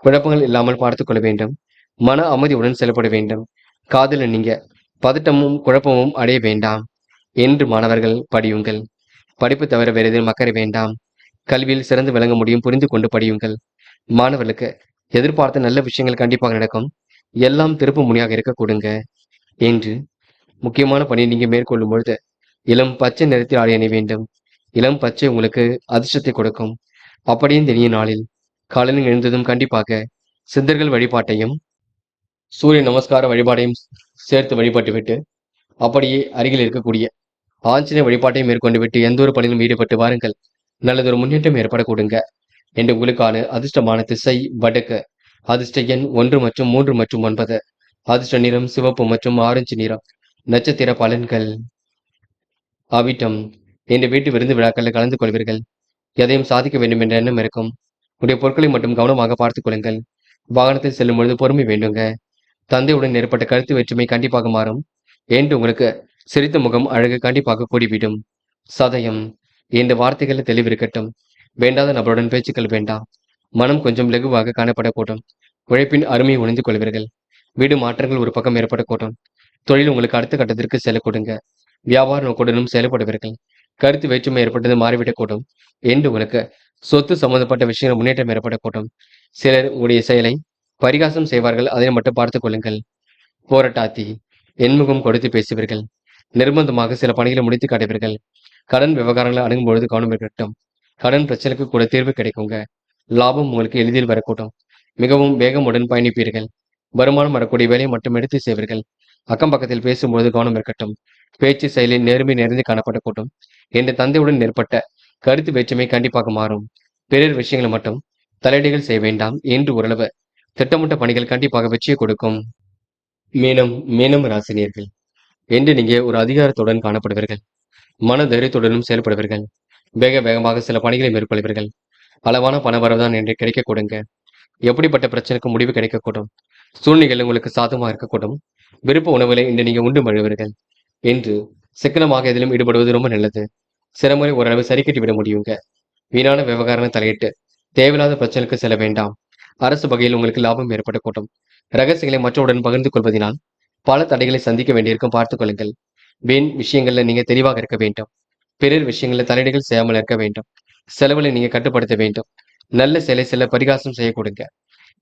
குழப்பங்கள் இல்லாமல் பார்த்துக் கொள்ள வேண்டும். மன அமைதியுடன் செயல்பட வேண்டும். காதலில் நீங்க பதட்டமும் குழப்பமும் அடைய வேண்டாம் என்று மாணவர்கள் படியுங்கள். படிப்பு தவிர வேறு எதிலும் அக்கறை வேண்டாம். கல்வியில் சிறந்து விளங்க முடியும், புரிந்து கொண்டு படியுங்கள். மாணவர்களுக்கு எதிர்பார்த்த நல்ல விஷயங்கள் கண்டிப்பாக நடக்கும். எல்லாம் திருப்பு முனையாக இருக்க கொடுங்க என்று முக்கியமான பணியை நீங்க மேற்கொள்ளும் பொழுது இளம் பச்சை நிறத்தில் ஆடை அணிய வேண்டும். இளம் பச்சை உங்களுக்கு அதிர்ஷ்டத்தை கொடுக்கும். அப்படியே இந்த இனிய நாளில் காலையில் எழுந்ததும் கண்டிப்பாக சித்தர்கள் வழிபாட்டையும் சூரிய நமஸ்கார வழிபாடையும் சேர்த்து வழிபட்டுவிட்டு அப்படியே அருகில் இருக்கக்கூடிய ஆஞ்சநேய வழிபாட்டையும் மேற்கொண்டு விட்டு எந்த ஒரு பணியிலும் ஈடுபட்டு வாருங்கள். நல்லதொரு முன்னேற்றம் ஏற்பட கொடுங்க என்று உங்களுக்கான அதிர்ஷ்டமான திசை வடக்கு. அதிர்ஷ்ட எண் 1 மற்றும் 3 மற்றும் 9. அதிர்ஷ்ட நிறம் சிவப்பு மற்றும் ஆரஞ்சு நிறம். நட்சத்திர பலன்கள். அவிட்டம். இந்த வீட்டு விருந்து விழாக்களில் கலந்து கொள்வீர்கள். எதையும் சாதிக்க வேண்டும் என்ற எண்ணம் இருக்கும். உடைய பொருட்களை மட்டும் கவனமாக பார்த்துக் கொள்ளுங்கள். வாகனத்தில் செல்லும் பொழுது பொறுமை வேண்டுங்க. தந்தையுடன் ஏற்பட்ட கருத்து வேற்றுமை கண்டிப்பாக மாறும் என்று உங்களுக்கு சிரித்த முகம் அழகு கண்டிப்பாக கூடிவிடும். சதயம். இந்த வார்த்தைகளில் தெளிவிருக்கட்டும். வேண்டாத நபருடன் பேச்சுக்கள் வேண்டாம். மனம் கொஞ்சம் லகுவாக காணப்படக்கூடும். உழைப்பின் அருமையை உணர்ந்து கொள்வீர்கள். வீடு மாற்றங்கள் ஒரு பக்கம் ஏற்படக்கூடும். தொழில் உங்களுக்கு அடுத்த கட்டத்திற்கு செல்ல கொடுங்க. வியாபார நோக்குடனும் செயல்படுவீர்கள். கருத்து வேற்றுமை ஏற்பட்டது மாறிவிடக்கூடும் என்று உங்களுக்கு சொத்து சம்பந்தப்பட்ட விஷயங்கள் முன்னேற்றம் ஏற்படக்கூடும். சிலர் உடைய செயலை பரிகாசம் செய்வார்கள், அதை மட்டும் பார்த்துக் கொள்ளுங்கள். போராட்டாத்தி. எண்முகம் கொடுத்து பேசுவீர்கள். நிர்பந்தமாக சில பணிகளை முடித்து காட்டுவீர்கள். கடன் விவகாரங்களை அணுகும் பொழுது கவனம் இருக்கட்டும். கடன் பிரச்சனைக்கு கூட தீர்வு கிடைக்குங்க. லாபம் உங்களுக்கு எளிதில் வரக்கூடும். மிகவும் வேகமுடன் பயணிப்பீர்கள். வருமானம் வரக்கூடிய வேலையை மட்டும் எடுத்து செய்வீர்கள். அக்கம் பக்கத்தில் பேசும்பொழுது கவனம் இருக்கட்டும். பேச்சு செயலில் நேர்மை நிறைந்து காணப்படக்கூடும். என்ற தந்தையுடன் ஏற்பட்ட கருத்து வேற்றுமை கண்டிப்பாக மாறும். பிறர் விஷயங்களை மட்டும் தலையீடுகள் செய்ய வேண்டாம் என்று ஓரளவு திட்டமிட்ட பணிகள் கண்டிப்பாக வெற்றியை கொடுக்கும். மீனம் ராசினியர்கள் என்று நீங்க ஒரு அதிகாரத்துடன் காணப்படுவீர்கள். மன தைரியத்துடனும் செயல்படுவீர்கள். வேகமாக சில பணிகளை மேற்கொள்வீர்கள். அளவான பணவரவுதான் என்று கிடைக்க கொடுங்க. எப்படிப்பட்ட பிரச்சனைக்கு முடிவு கிடைக்கக்கூடும். சூழ்நிலைகள் உங்களுக்கு சாதகமாக இருக்கக்கூடும். விருப்ப உணவுகளை இன்று நீங்க உண்டு மழுவீர்கள் என்று சிக்கனமாக எதிலும் ஈடுபடுவது ரொம்ப நல்லது. சிறமுறை ஓரளவு சரி கட்டி விட முடியுங்க. வீணான விவகாரங்களை தலையிட்டு தேவையில்லாத பிரச்சனைக்கு செல்ல வேண்டாம். அரசு வகையில் உங்களுக்கு லாபம் ஏற்படக்கூடும். ரகசியங்களை மற்றவுடன் பகிர்ந்து கொள்வதனால் பல தடைகளை சந்திக்க வேண்டியிருக்கும், பார்த்துக் கொள்ளுங்கள். வீண் விஷயங்கள்ல நீங்க தெளிவாக இருக்க வேண்டும். பிறர் விஷயங்களில் தலையீடுகள் செய்யாமல் இருக்க வேண்டும். செலவுகளை நீங்க கட்டுப்படுத்த வேண்டும். நல்ல செயலை சில பரிகாசம் செய்ய கொடுங்க.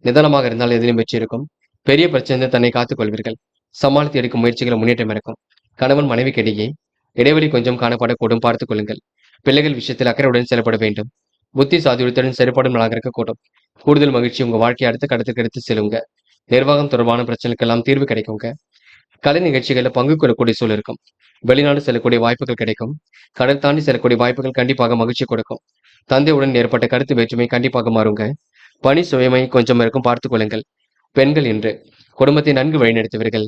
நிதானமாக இருந்தால் எதிலும் வெற்றி இருக்கும். பெரிய பிரச்சனை தன்னை காத்துக் கொள்வீர்கள். சமாளித்து எடுக்கும் முயற்சிகள் முன்னேற்றம் இருக்கும். கணவன் மனைவிக்கிடையே இடைவெளி கொஞ்சம் காணப்படக்கூடும், பார்த்துக் கொள்ளுங்கள். பிள்ளைகள் விஷயத்தில் அக்கறையுடன் செயல்பட வேண்டும். புத்தி சாதுரியத்துடன் செயல்படும் நாளாக இருக்கக்கூடும். கூடுதல் மகிழ்ச்சி உங்க வாழ்க்கையை அடுத்த கடத்துக்கு எடுத்து செல்லுங்க. நிர்வாகம் தொடர்பான பிரச்சனைக்கெல்லாம் தீர்வு கிடைக்குங்க. கலை நிகழ்ச்சிகளில் பங்கு கொள்ளக்கூடிய சூழல் இருக்கும். வெளிநாடு செல்லக்கூடிய வாய்ப்புகள் கிடைக்கும். கடல் தாண்டி செல்லக்கூடிய வாய்ப்புகள் கண்டிப்பாக மகிழ்ச்சி கொடுக்கும். தந்தையுடன் ஏற்பட்ட கருத்து வேற்றுமை கண்டிப்பாக மாறுங்க. பணி சுயமை கொஞ்சம் இருக்கும், பார்த்துக் கொள்ளுங்கள். பெண்கள் என்று குடும்பத்தை நன்கு வழிநடத்துவீர்கள்.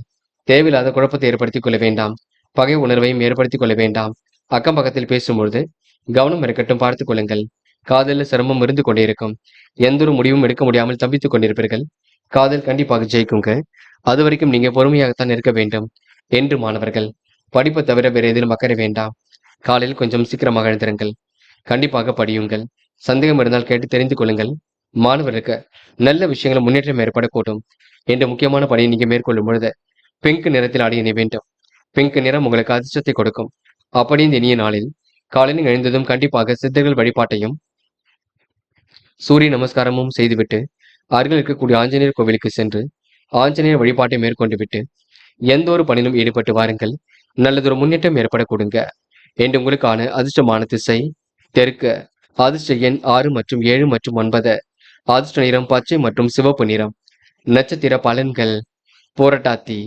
தேவையில்லாத குழப்பத்தை ஏற்படுத்திக் கொள்ள வேண்டாம். பகை உணர்வையும் ஏற்படுத்திக் கொள்ள வேண்டாம். அக்கம் பக்கத்தில் பேசும்பொழுது கவனம் இருக்கட்டும், பார்த்துக் கொள்ளுங்கள். காதலில் சிரமம் இருந்து கொண்டே இருக்கும். எந்த ஒரு முடிவும் எடுக்க முடியாமல் தப்பித்துக் கொண்டிருப்பீர்கள். காதல் கண்டிப்பாக ஜெயிக்குங்க. அது வரைக்கும் நீங்க பொறுமையாகத்தான் இருக்க வேண்டும் என்று மாணவர்கள் படிப்பை தவிர வேறு எதிலும் அக்கறை வேண்டாம். காலையில் கொஞ்சம் சீக்கிரமாக எழுந்திருங்கள். கண்டிப்பாக படியுங்கள். சந்தேகம் இருந்தால் கேட்டு தெரிந்து கொள்ளுங்கள். மாணவர்களுக்கு நல்ல விஷயங்கள் முன்னேற்றம் ஏற்படக்கூடும் என்ற முக்கியமான பணியை நீங்க மேற்கொள்ளும் பொழுது பிங்க் நிறத்தில் அடைய வேண்டும். பிங்க் நிறம் உங்களுக்கு அதிர்ஷ்டத்தை கொடுக்கும். அப்படி இந்த இனிய நாளில் காலையில் எழுந்ததும் கண்டிப்பாக சித்தர்கள் வழிபாட்டையும் சூரிய நமஸ்காரமும் செய்துவிட்டு அருகில் இருக்கக்கூடிய ஆஞ்சநேயர் கோவிலுக்கு சென்று ஆஞ்சநேயர் வழிபாட்டை மேற்கொண்டு விட்டு எந்த ஒரு பணியிலும் ஈடுபட்டு வாருங்கள். நல்லதொரு முன்னேற்றம் ஏற்பட கொடுங்க என்று உங்களுக்கான அதிர்ஷ்டமான திசை தெற்கு. அதிர்ஷ்ட எண் 6 மற்றும் 7 மற்றும் 9. அதிர்ஷ்ட நிறம் பச்சை மற்றும் சிவப்பு நிறம். நட்சத்திர பலன்கள். போராட்டாத்தி.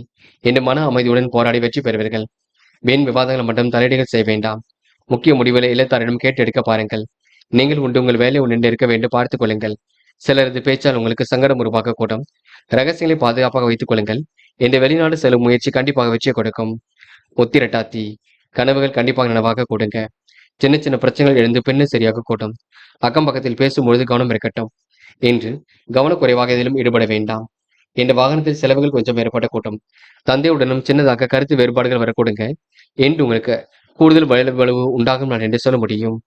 என்று மன அமைதியுடன் போராடி வெற்றி பெறுவீர்கள். வீண் விவாதங்கள் மட்டும் தலையீடுகள் செய்ய வேண்டாம். முக்கிய முடிவுகளை இல்லத்தாரிடம் கேட்டெடுக்க பாருங்கள். நீங்கள் உண்டு உங்கள் வேலை உண்டு இருக்க வேண்டும், பார்த்துக் கொள்ளுங்கள். சிலரது பேச்சால் உங்களுக்கு சங்கடம் உருவாக்க கூடும். ரகசியங்களை பாதுகாப்பாக வைத்துக் கொள்ளுங்கள். இந்த வெளிநாடு செல்லும் முயற்சி கண்டிப்பாக வெற்றியை கொடுக்கும். உத்திரட்டாத்தி. கனவுகள் கண்டிப்பாக நனவாக கூடுங்க. சின்ன சின்ன பிரச்சனைகள் எழுந்து பின்னர் சரியாக கூடும். அக்கம் பக்கத்தில் பேசும்பொழுது கவனம் இருக்கட்டும். என்று கவனக்குறைவாக எதிலும் ஈடுபட வேண்டாம். என்ற வாகனத்தில் செலவுகள் கொஞ்சம் ஏற்பட்ட கூட்டம். தந்தையுடனும் சின்னதாக கருத்து வேறுபாடுகள் வரக்கூடுங்க. என்று உங்களுக்கு கூடுதல் வலுவளவு உண்டாகும் நான் என்று சொல்ல முடியும்.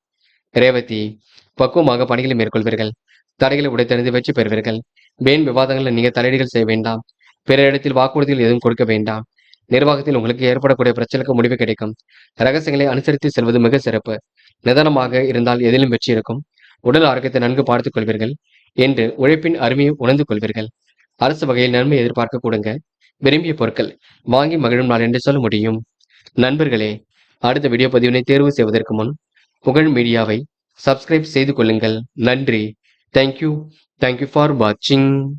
ரேவதி, பக்குவமாக பணிகளை மேற்கொள்வீர்கள். தடைகளை உடைத்தறிந்து வெற்றி பெறுவீர்கள். வீண் விவாதங்களில் நீங்க தலையீடுகள் செய்ய வேண்டாம். பிறரிடத்தில் வாக்குறுதிகள் எதுவும் கொடுக்க வேண்டாம். நிர்வாகத்தில் உங்களுக்கு ஏற்படக்கூடிய பிரச்சனைக்கு முடிவு கிடைக்கும். ரகசியங்களை அனுசரித்து செல்வது மிக சிறப்பு. நிதானமாக இருந்தால் எதிலும் வெற்றி இருக்கும். உடல் ஆரோக்கியத்தை நன்கு பார்த்துக் கொள்வீர்கள் என்று உழைப்பின் அருமையை உணர்ந்து கொள்வீர்கள். அரசு வகையில் நன்மை எதிர்பார்க்க கூடுங்க. விரும்பிய பொருட்கள் வாங்கி மகிழும் நாள் என்று சொல்ல முடியும். நண்பர்களே, அடுத்த வீடியோ பதிவினை தேர்வு செய்வதற்கு முன் புகழ் மீடியாவை சப்ஸ்கிரைப் செய்து கொள்ளுங்கள். நன்றி. தேங்க்யூ ஃபார் வாட்சிங்.